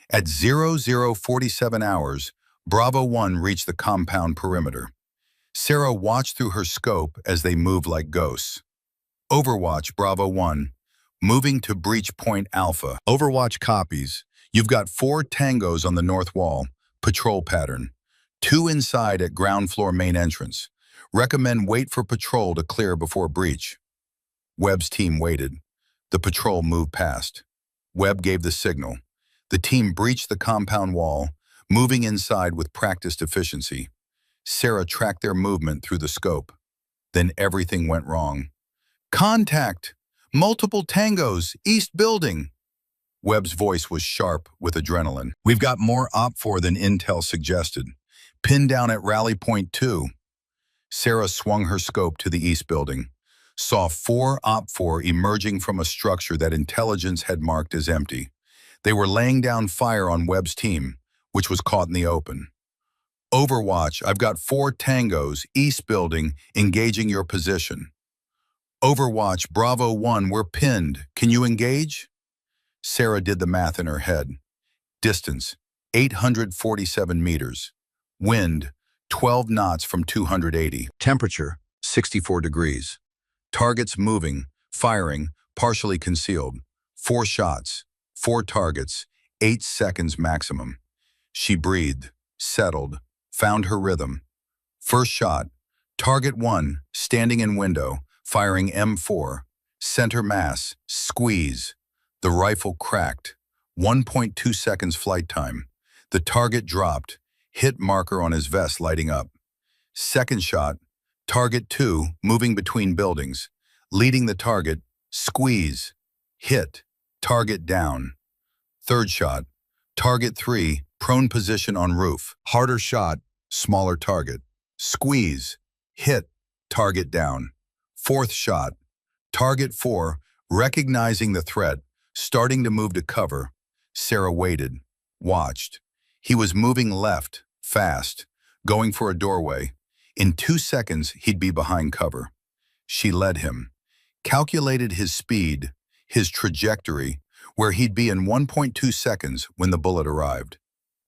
At 0047 hours, Bravo 1 reached the compound perimeter. Sarah watched through her scope as they moved like ghosts. Overwatch, Bravo 1, moving to breach point Alpha. Overwatch copies. You've got 4 tangos on the north wall, patrol pattern. 2 inside at ground floor main entrance. Recommend wait for patrol to clear before breach. Webb's team waited. The patrol moved past. Webb gave the signal. The team breached the compound wall, moving inside with practiced efficiency. Sarah tracked their movement through the scope. Then everything went wrong. Contact! Multiple tangos! East building! Webb's voice was sharp with adrenaline. We've got more OPFOR than intel suggested. Pinned down at rally point 2. Sarah swung her scope to the east building. saw four OPFOR emerging from a structure that intelligence had marked as empty. They were laying down fire on Webb's team, which was caught in the open. Overwatch, I've got four tangos, East Building, engaging your position. Overwatch, Bravo 1, we're pinned. Can you engage? Sarah did the math in her head. Distance, 847 meters. Wind, 12 knots from 280. Temperature, 64 degrees. Targets moving, firing, partially concealed. 4 shots, 4 targets, 8 seconds maximum. She breathed, settled, found her rhythm. First shot, target 1, standing in window, firing M4. Center mass, squeeze. The rifle cracked. 1.2 seconds flight time. The target dropped, hit marker on his vest lighting up. Second shot, target 2, moving between buildings. Leading the target, squeeze, hit, target down. Third shot, target 3, prone position on roof. Harder shot, smaller target. Squeeze, hit, target down. Fourth shot, target 4, recognizing the threat, starting to move to cover. Sarah waited, watched. He was moving left, fast, going for a doorway. In 2 seconds, he'd be behind cover. She led him, calculated his speed, his trajectory, where he'd be in 1.2 seconds when the bullet arrived.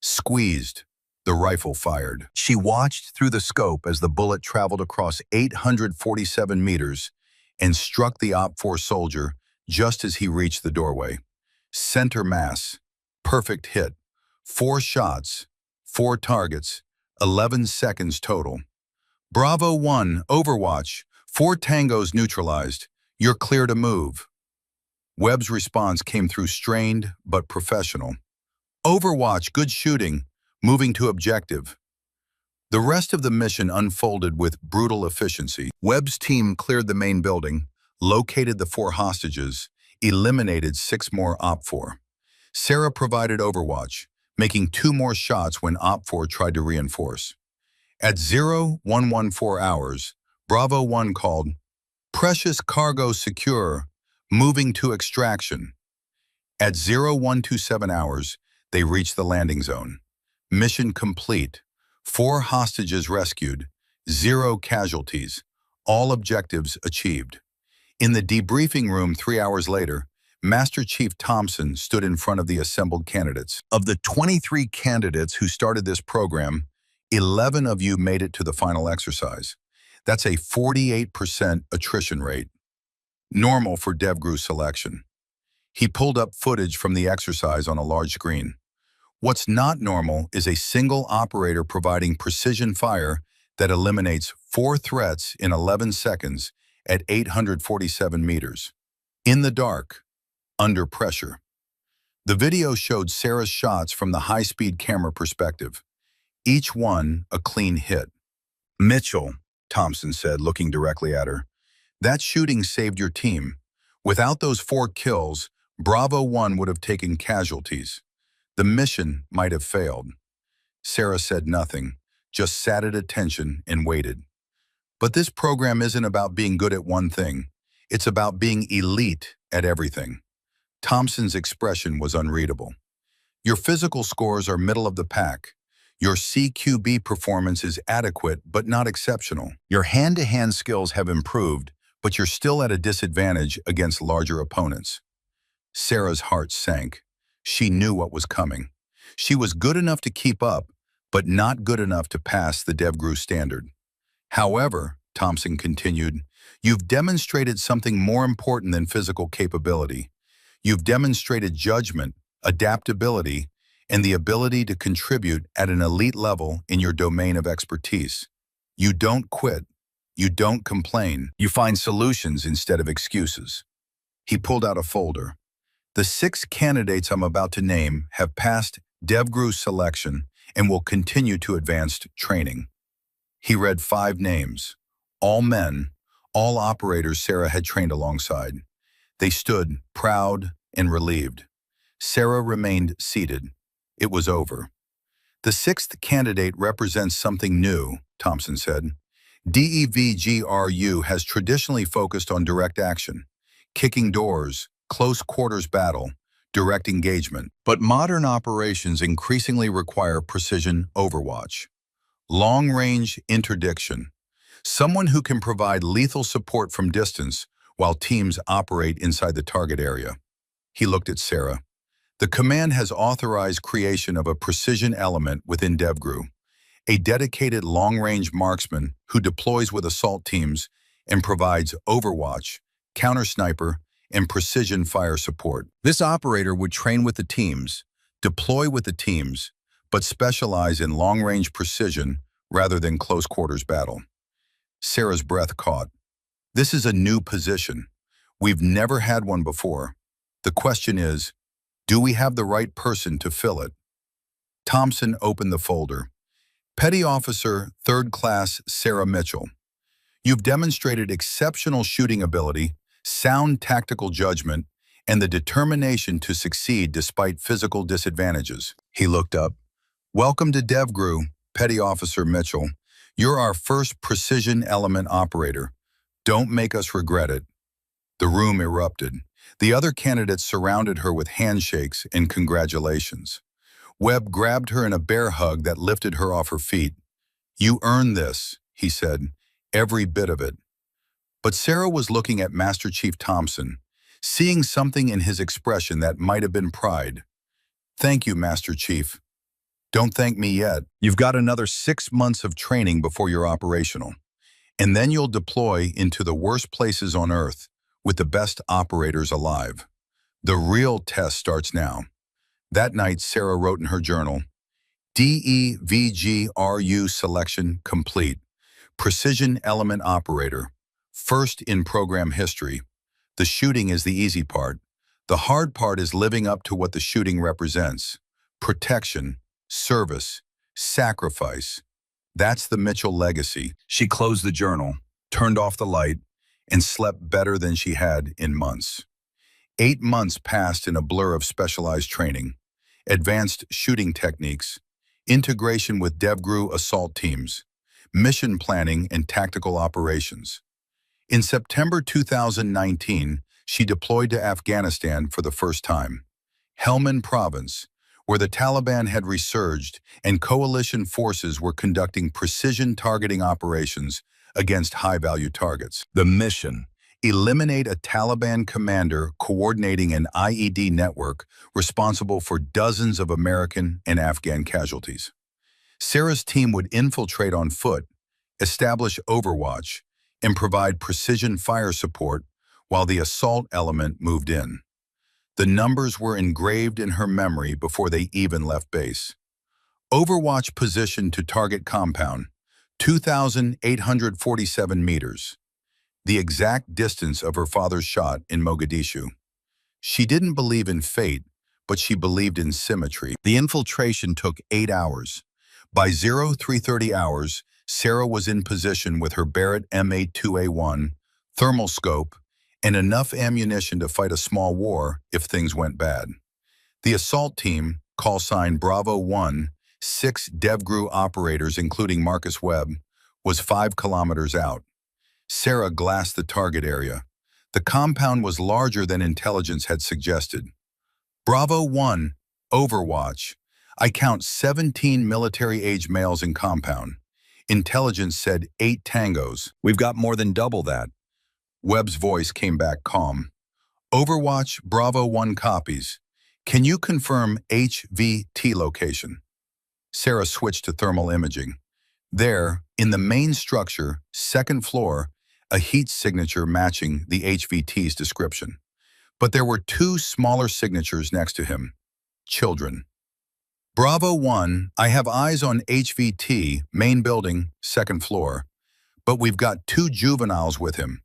Squeezed, the rifle fired. She watched through the scope as the bullet traveled across 847 meters and struck the OPFOR soldier just as he reached the doorway. Center mass, perfect hit. 4 shots, 4 targets, 11 seconds total. Bravo 1, Overwatch, 4 tangos neutralized. You're clear to move. Webb's response came through strained but professional. Overwatch, good shooting, moving to objective. The rest of the mission unfolded with brutal efficiency. Webb's team cleared the main building, located the 4 hostages, eliminated 6 more OPFOR. Sarah provided overwatch, making 2 more shots when OPFOR tried to reinforce. At 0114 hours, Bravo 1 called, "Precious cargo secure, moving to extraction." At 0127 hours, they reached the landing zone. Mission complete. 4 hostages rescued, 0 casualties, all objectives achieved. In the debriefing room 3 hours later, Master Chief Thompson stood in front of the assembled candidates. Of the 23 candidates who started this program, 11 of you made it to the final exercise. That's a 48% attrition rate, normal for DevGru selection. He pulled up footage from the exercise on a large screen. What's not normal is a single operator providing precision fire that eliminates 4 threats in 11 seconds at 847 meters. In the dark, under pressure. The video showed Sarah's shots from the high-speed camera perspective. Each one a clean hit. "Mitchell," Thompson said, looking directly at her, "that shooting saved your team. Without those 4 kills, Bravo 1 would have taken casualties. The mission might have failed." Sarah said nothing, just sat at attention and waited. But this program isn't about being good at one thing. It's about being elite at everything. Thompson's expression was unreadable. Your physical scores are middle of the pack. Your CQB performance is adequate but not exceptional. Your hand-to-hand skills have improved, but you're still at a disadvantage against larger opponents. Sarah's heart sank. She knew what was coming. She was good enough to keep up, but not good enough to pass the DevGru standard. However, Thompson continued, you've demonstrated something more important than physical capability. You've demonstrated judgment, adaptability, and the ability to contribute at an elite level in your domain of expertise. You don't quit. You don't complain. You find solutions instead of excuses. He pulled out a folder. The 6 candidates I'm about to name have passed DevGru selection and will continue to advanced training. He read 5 names, all men, all operators Sarah had trained alongside. They stood proud and relieved. Sarah remained seated. It was over. The 6th candidate represents something new, Thompson said. DEVGRU has traditionally focused on direct action, kicking doors, close quarters battle, direct engagement. But modern operations increasingly require precision overwatch, long-range interdiction, someone who can provide lethal support from distance while teams operate inside the target area. He looked at Sarah. The command has authorized creation of a precision element within DevGru, a dedicated long-range marksman who deploys with assault teams and provides overwatch, counter-sniper, and precision fire support. This operator would train with the teams, deploy with the teams, but specialize in long-range precision rather than close-quarters battle. Sarah's breath caught. This is a new position. We've never had one before. The question is, do we have the right person to fill it? Thompson opened the folder. Petty Officer, 3rd Class Sarah Mitchell. You've demonstrated exceptional shooting ability, sound tactical judgment, and the determination to succeed despite physical disadvantages. He looked up. Welcome to DevGru, Petty Officer Mitchell. You're our first precision element operator. Don't make us regret it. The room erupted. The other candidates surrounded her with handshakes and congratulations. Webb grabbed her in a bear hug that lifted her off her feet. You earned this, he said, every bit of it. But Sarah was looking at Master Chief Thompson, seeing something in his expression that might have been pride. Thank you, Master Chief. Don't thank me yet. You've got another 6 months of training before you're operational. And then you'll deploy into the worst places on Earth with the best operators alive. The real test starts now. That night, Sarah wrote in her journal, DEVGRU selection complete. Precision element operator. First in program history. The shooting is the easy part. The hard part is living up to what the shooting represents. Protection, service, sacrifice. That's the Mitchell legacy. She closed the journal, turned off the light, and slept better than she had in months. 8 months passed in a blur of specialized training, advanced shooting techniques, integration with DevGru assault teams, mission planning and tactical operations. In September 2019, she deployed to Afghanistan for the first time. Helmand Province, where the Taliban had resurged and coalition forces were conducting precision targeting operations against high-value targets. The mission: eliminate a Taliban commander coordinating an IED network responsible for dozens of American and Afghan casualties. Sarah's team would infiltrate on foot, establish overwatch, and provide precision fire support while the assault element moved in. The numbers were engraved in her memory before they even left base. Overwatch position to target compound, 2,847 meters. The exact distance of her father's shot in Mogadishu. She didn't believe in fate, but she believed in symmetry. The infiltration took 8 hours. By 0330 hours, Sarah was in position with her Barrett M82A1, thermal scope, and enough ammunition to fight a small war if things went bad. The assault team, call sign Bravo 1, 6 DevGru operators including Marcus Webb, was 5 kilometers out. Sarah glassed the target area. The compound was larger than intelligence had suggested. Bravo 1, Overwatch. I count 17 military-age males in compound. Intelligence said 8 tangos. We've got more than double that. Webb's voice came back calm. Overwatch, Bravo 1 copies. Can you confirm HVT location? Sarah switched to thermal imaging. There, in the main structure, 2nd floor, a heat signature matching the HVT's description. But there were 2 smaller signatures next to him. Children. Bravo 1, I have eyes on HVT, main building, 2nd floor. But we've got 2 juveniles with him.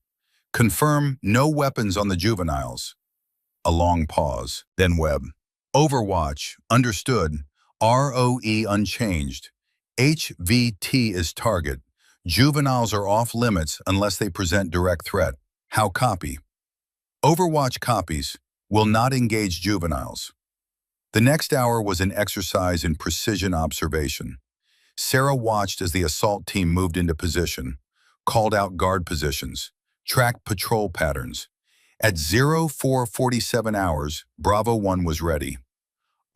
Confirm no weapons on the juveniles. A long pause. Then Webb. Overwatch, understood. ROE unchanged. HVT is target. Juveniles are off limits unless they present direct threat. How copy? Overwatch copies. Will not engage juveniles. The next hour was an exercise in precision observation. Sarah watched as the assault team moved into position, called out guard positions, tracked patrol patterns. At 0447 hours, Bravo 1 was ready.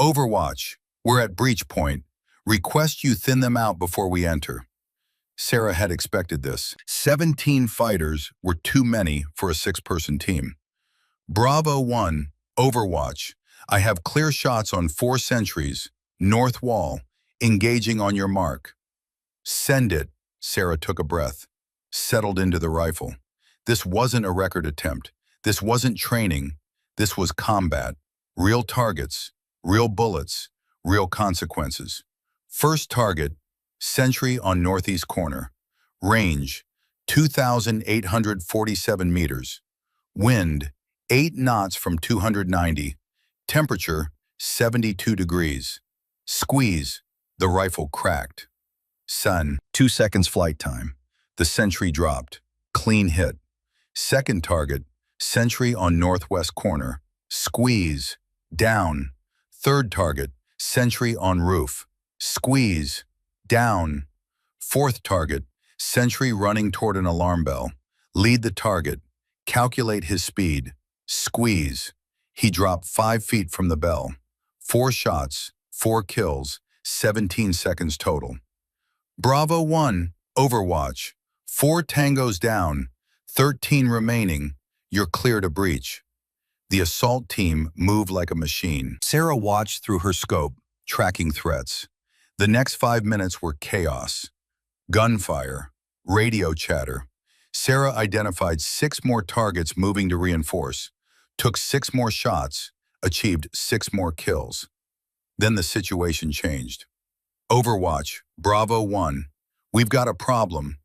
Overwatch, we're at breach point. Request you thin them out before we enter. Sarah had expected this. 17 fighters were too many for a 6-person team. Bravo 1, Overwatch. I have clear shots on 4 sentries, north wall, engaging on your mark. Send it. Sarah took a breath, settled into the rifle. This wasn't a record attempt. This wasn't training. This was combat. Real targets, real bullets, real consequences. First target, sentry on northeast corner. Range, 2,847 meters. Wind, 8 knots from 290. Temperature, 72 degrees. Squeeze, the rifle cracked. Sun, 2 seconds flight time. The sentry dropped. Clean hit. Second target, sentry on northwest corner. Squeeze, down. Third target, sentry on roof. Squeeze, down. Fourth target, sentry running toward an alarm bell. Lead the target. Calculate his speed. Squeeze. He dropped 5 feet from the bell. 4 shots, 4 kills, 17 seconds total. Bravo 1, Overwatch. 4 tangos down, 13 remaining. You're clear to breach. The assault team moved like a machine. Sarah watched through her scope, tracking threats. The next 5 minutes were chaos. Gunfire, radio chatter. Sarah identified 6 more targets moving to reinforce, took 6 more shots, achieved 6 more kills. Then the situation changed. Overwatch, Bravo 1. We've got a problem.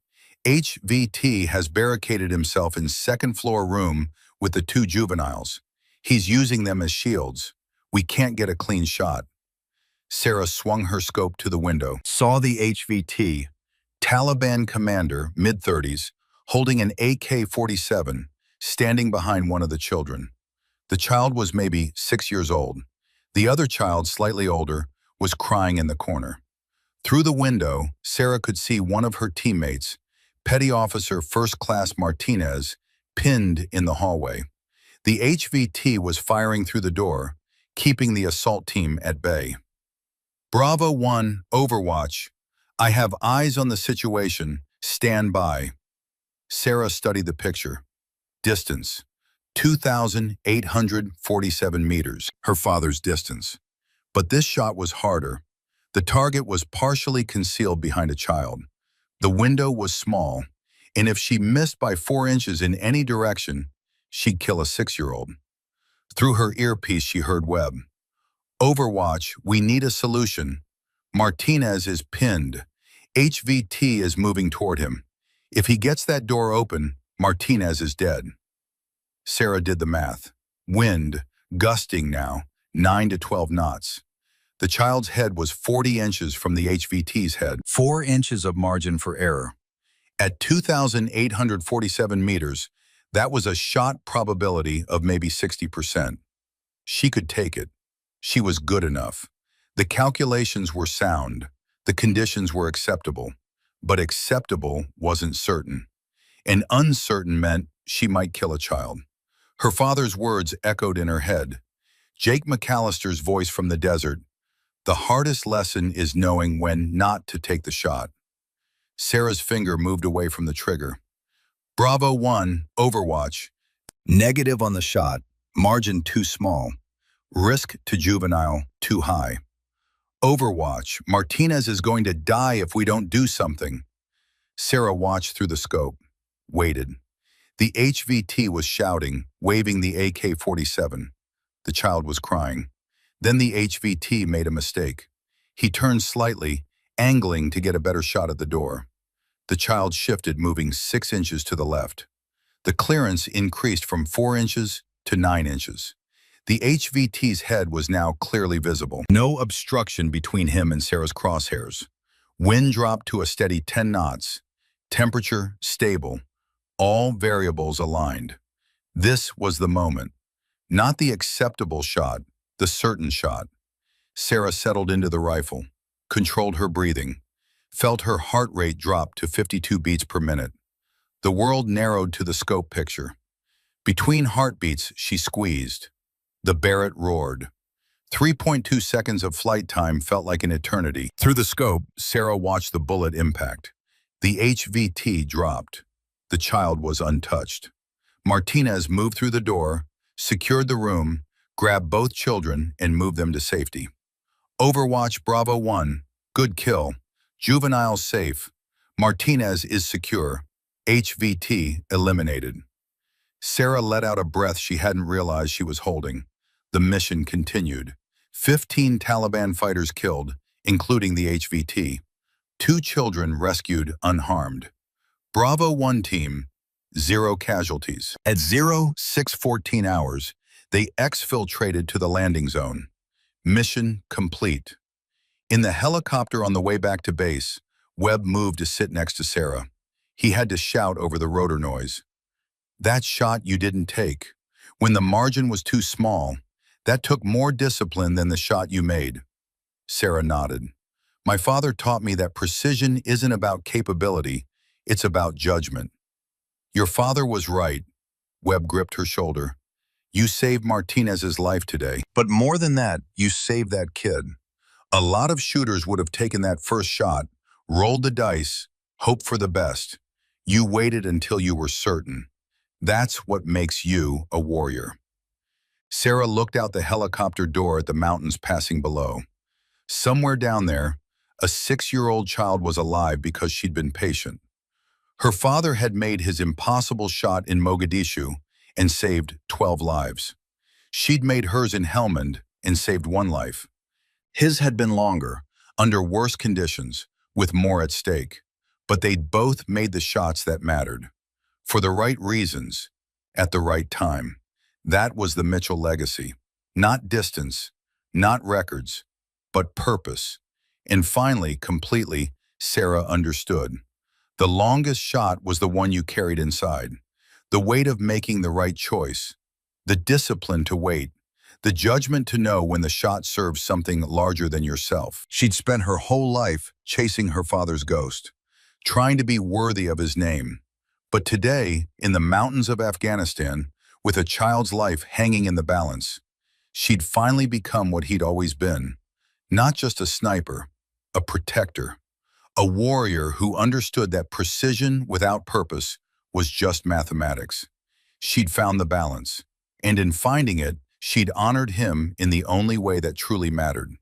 HVT has barricaded himself in second-floor room with the 2 juveniles. He's using them as shields. We can't get a clean shot. Sarah swung her scope to the window, saw the HVT, Taliban commander, mid-30s, holding an AK-47, standing behind one of the children. The child was maybe 6 years old. The other child, slightly older, was crying in the corner. Through the window, Sarah could see one of her teammates, Petty Officer First Class Martinez, pinned in the hallway. The HVT was firing through the door, keeping the assault team at bay. Bravo 1, Overwatch. I have eyes on the situation. Stand by. Sarah studied the picture. Distance, 2,847 meters, her father's distance. But this shot was harder. The target was partially concealed behind a child. The window was small, and if she missed by 4 inches in any direction, she'd kill a 6-year-old. Through her earpiece, she heard Webb. Overwatch, we need a solution. Martinez is pinned. HVT is moving toward him. If he gets that door open, Martinez is dead. Sarah did the math. Wind, gusting now, 9 to 12 knots. The child's head was 40 inches from the HVT's head, 4 inches of margin for error. At 2,847 meters, that was a shot probability of maybe 60%. She could take it. She was good enough. The calculations were sound. The conditions were acceptable. But acceptable wasn't certain. And uncertain meant she might kill a child. Her father's words echoed in her head. Jake McAllister's voice from the desert. The hardest lesson is knowing when not to take the shot. Sarah's finger moved away from the trigger. Bravo 1, Overwatch. Negative on the shot. Margin too small. Risk to juvenile too high. Overwatch. Martinez is going to die if we don't do something. Sarah watched through the scope. Waited. The HVT was shouting, waving the AK-47. The child was crying. Then the HVT made a mistake. He turned slightly, angling to get a better shot at the door. The child shifted, moving 6 inches to the left. The clearance increased from 4 inches to 9 inches. The HVT's head was now clearly visible. No obstruction between him and Sarah's crosshairs. Wind dropped to a steady 10 knots. Temperature stable. All variables aligned. This was the moment. Not the acceptable shot, the certain shot. Sarah settled into the rifle, controlled her breathing, felt her heart rate drop to 52 beats per minute. The world narrowed to the scope picture. Between heartbeats, she squeezed. The Barrett roared. 3.2 seconds of flight time felt like an eternity. Through the scope, Sarah watched the bullet impact. The HVT dropped. The child was untouched. Martinez moved through the door, secured the room, grabbed both children, and moved them to safety. Overwatch Bravo 1, good kill. Juvenile safe. Martinez is secure. HVT eliminated. Sarah let out a breath she hadn't realized she was holding. The mission continued. 15 Taliban fighters killed, including the HVT. 2 children rescued unharmed. Bravo 1 team, 0 casualties. At 06:14 hours, they exfiltrated to the landing zone. Mission complete. In the helicopter on the way back to base, Webb moved to sit next to Sarah. He had to shout over the rotor noise. That shot you didn't take. When the margin was too small, that took more discipline than the shot you made. Sarah nodded. My father taught me that precision isn't about capability, it's about judgment. Your father was right. Webb gripped her shoulder. You saved Martinez's life today. But more than that, you saved that kid. A lot of shooters would have taken that first shot, rolled the dice, hoped for the best. You waited until you were certain. That's what makes you a warrior. Sarah looked out the helicopter door at the mountains passing below. Somewhere down there, a 6-year-old child was alive because she'd been patient. Her father had made his impossible shot in Mogadishu and saved 12 lives. She'd made hers in Helmand and saved 1 life. His had been longer, under worse conditions, with more at stake. But they'd both made the shots that mattered. For the right reasons, at the right time. That was the Mitchell legacy. Not distance, not records, but purpose. And finally, completely, Sarah understood. The longest shot was the one you carried inside. The weight of making the right choice. The discipline to wait. The judgment to know when the shot serves something larger than yourself. She'd spent her whole life chasing her father's ghost, trying to be worthy of his name. But today, in the mountains of Afghanistan, with a child's life hanging in the balance, she'd finally become what he'd always been. Not just a sniper, a protector, a warrior who understood that precision without purpose was just mathematics. She'd found the balance, and in finding it, she'd honored him in the only way that truly mattered,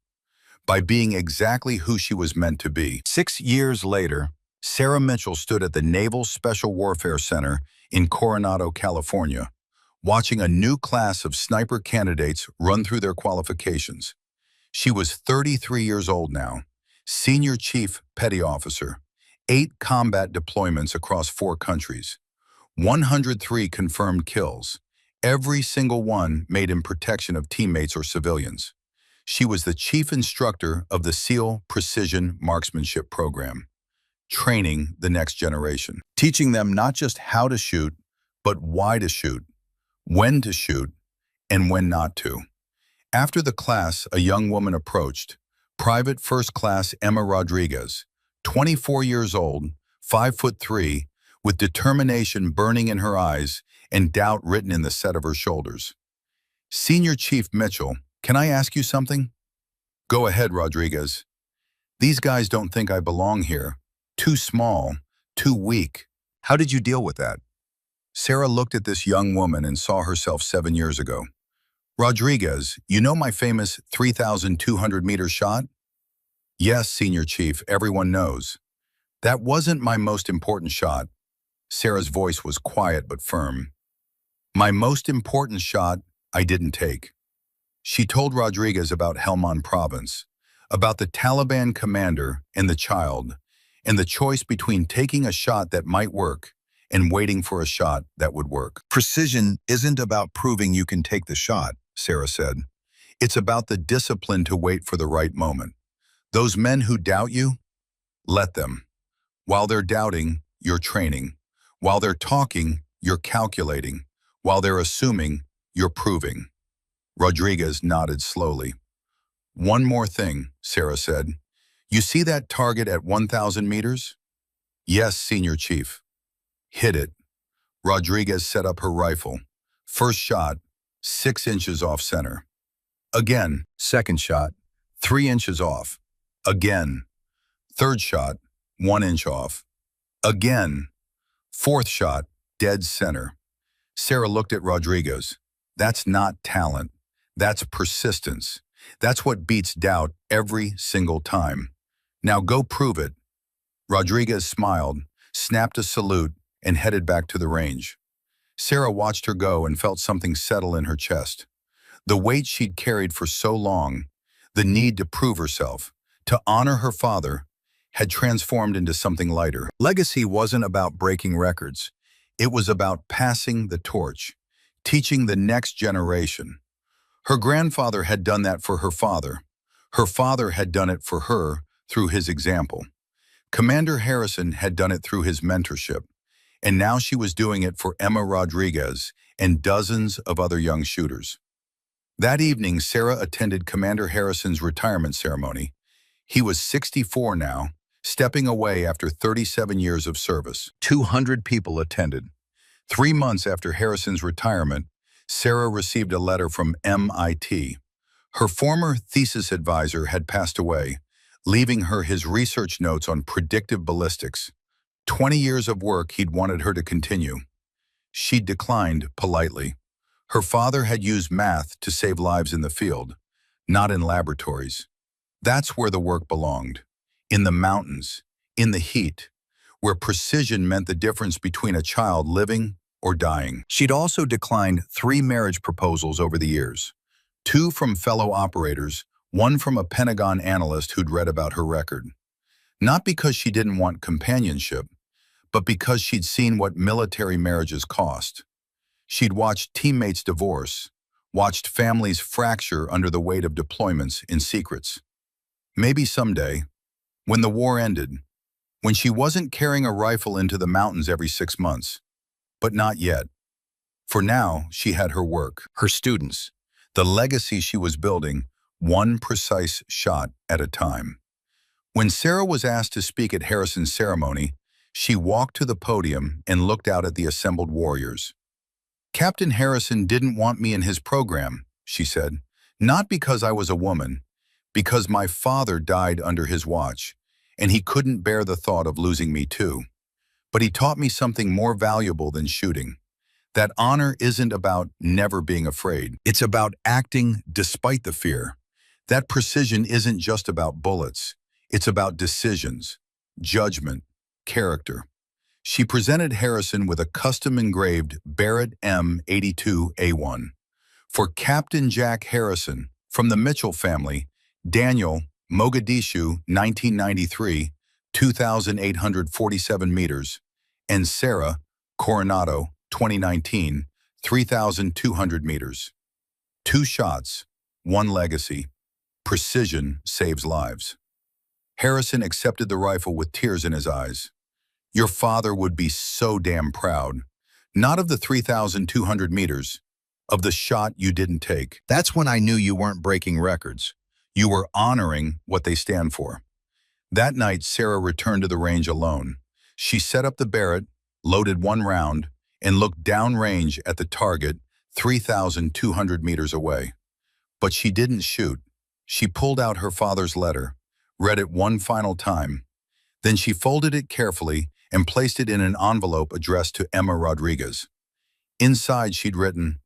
by being exactly who she was meant to be. 6 years later, Sarah Mitchell stood at the Naval Special Warfare Center in Coronado, California, watching a new class of sniper candidates run through their qualifications. She was 33 years old now, Senior Chief Petty Officer, 8 combat deployments across 4 countries, 103 confirmed kills, every single one made in protection of teammates or civilians. She was the chief instructor of the SEAL Precision Marksmanship Program, training the next generation, teaching them not just how to shoot, but why to shoot, when to shoot, and when not to. After the class, a young woman approached, Private First Class Emma Rodriguez, 24 years old, 5'3", with determination burning in her eyes and doubt written in the set of her shoulders. Senior Chief Mitchell, can I ask you something? Go ahead, Rodriguez. These guys don't think I belong here. Too small, too weak. How did you deal with that? Sarah looked at this young woman and saw herself 7 years ago. Rodriguez, you know my famous 3,200-meter shot? Yes, Senior Chief, everyone knows. That wasn't my most important shot. Sarah's voice was quiet but firm. My most important shot I didn't take. She told Rodriguez about Helmand Province, about the Taliban commander and the child, and the choice between taking a shot that might work and waiting for a shot that would work. Precision isn't about proving you can take the shot, Sarah said. It's about the discipline to wait for the right moment. Those men who doubt you, let them. While they're doubting, you're training. While they're talking, you're calculating. While they're assuming, you're proving. Rodriguez nodded slowly. One more thing, Sarah said. You see that target at 1,000 meters? Yes, Senior Chief. Hit it. Rodriguez set up her rifle. First shot, 6 inches off center. Again, second shot, 3 inches off. Again, third shot, 1 inch off. Again, fourth shot, dead center. Sarah looked at Rodriguez. That's not talent. That's persistence. That's what beats doubt every single time. Now go prove it. Rodriguez smiled, snapped a salute, and headed back to the range. Sarah watched her go and felt something settle in her chest. The weight she'd carried for so long, the need to prove herself, to honor her father, had transformed into something lighter. Legacy wasn't about breaking records. It was about passing the torch, teaching the next generation. Her grandfather had done that for her father. Her father had done it for her through his example. Commander Harrison had done it through his mentorship. And now she was doing it for Emma Rodriguez and dozens of other young shooters. That evening, Sarah attended Commander Harrison's retirement ceremony. He was 64 now, stepping away after 37 years of service. 200 people attended. 3 months after Harrison's retirement, Sarah received a letter from MIT. Her former thesis advisor had passed away, leaving her his research notes on predictive ballistics. 20 years of work he'd wanted her to continue. She declined politely. Her father had used math to save lives in the field, not in laboratories. That's where the work belonged. In the mountains, in the heat, where precision meant the difference between a child living or dying. She'd also declined 3 marriage proposals over the years. 2 from fellow operators, 1 from a Pentagon analyst who'd read about her record. Not because she didn't want companionship, but because she'd seen what military marriages cost. She'd watched teammates divorce, watched families fracture under the weight of deployments in secrets. Maybe someday, when the war ended, when she wasn't carrying a rifle into the mountains every 6 months. But not yet. For now, she had her work, her students, the legacy she was building, one precise shot at a time. When Sarah was asked to speak at Harrison's ceremony, she walked to the podium and looked out at the assembled warriors. "Captain Harrison didn't want me in his program," she said, "not because I was a woman, because my father died under his watch, and he couldn't bear the thought of losing me too. But he taught me something more valuable than shooting. That honor isn't about never being afraid. It's about acting despite the fear. That precision isn't just about bullets. It's about decisions, judgment, character." She presented Harrison with a custom-engraved Barrett M82A1. "For Captain Jack Harrison, from the Mitchell family, Daniel, Mogadishu, 1993, 2,847 meters, and Sarah, Coronado, 2019, 3,200 meters. 2 shots, 1 legacy. Precision saves lives." Harrison accepted the rifle with tears in his eyes. "Your father would be so damn proud. Not of the 3,200 meters, of the shot you didn't take." That's when I knew you weren't breaking records. You were honoring what they stand for. That night, Sarah returned to the range alone. She set up the Barrett, loaded 1 round, and looked downrange at the target 3,200 meters away. But she didn't shoot. She pulled out her father's letter, read it 1 final time. Then she folded it carefully and placed it in an envelope addressed to Emma Rodriguez. Inside, she'd written,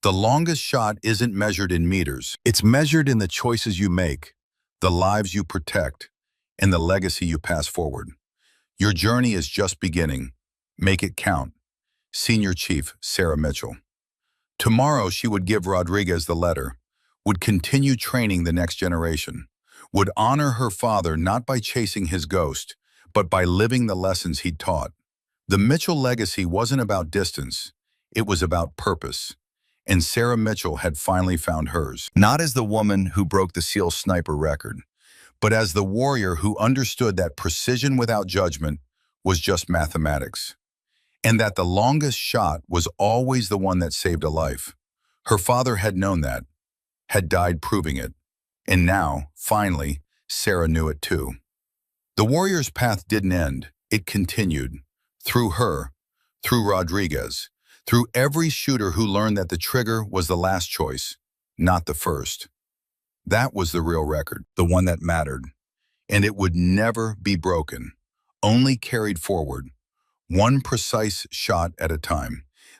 "The longest shot isn't measured in meters. It's measured in the choices you make, the lives you protect, and the legacy you pass forward. Your journey is just beginning. Make it count. Senior Chief Sarah Mitchell." Tomorrow, she would give Rodriguez the letter, would continue training the next generation, would honor her father not by chasing his ghost, but by living the lessons he'd taught. The Mitchell legacy wasn't about distance. It was about purpose. And Sarah Mitchell had finally found hers. Not as the woman who broke the SEAL sniper record, but as the warrior who understood that precision without judgment was just mathematics. And that the longest shot was always the one that saved a life. Her father had known that, had died proving it. And now, finally, Sarah knew it too. The warrior's path didn't end. It continued. Through her, through Rodriguez, through every shooter who learned that the trigger was the last choice, not the first. That was the real record, the one that mattered. And it would never be broken, only carried forward, one precise shot at a time.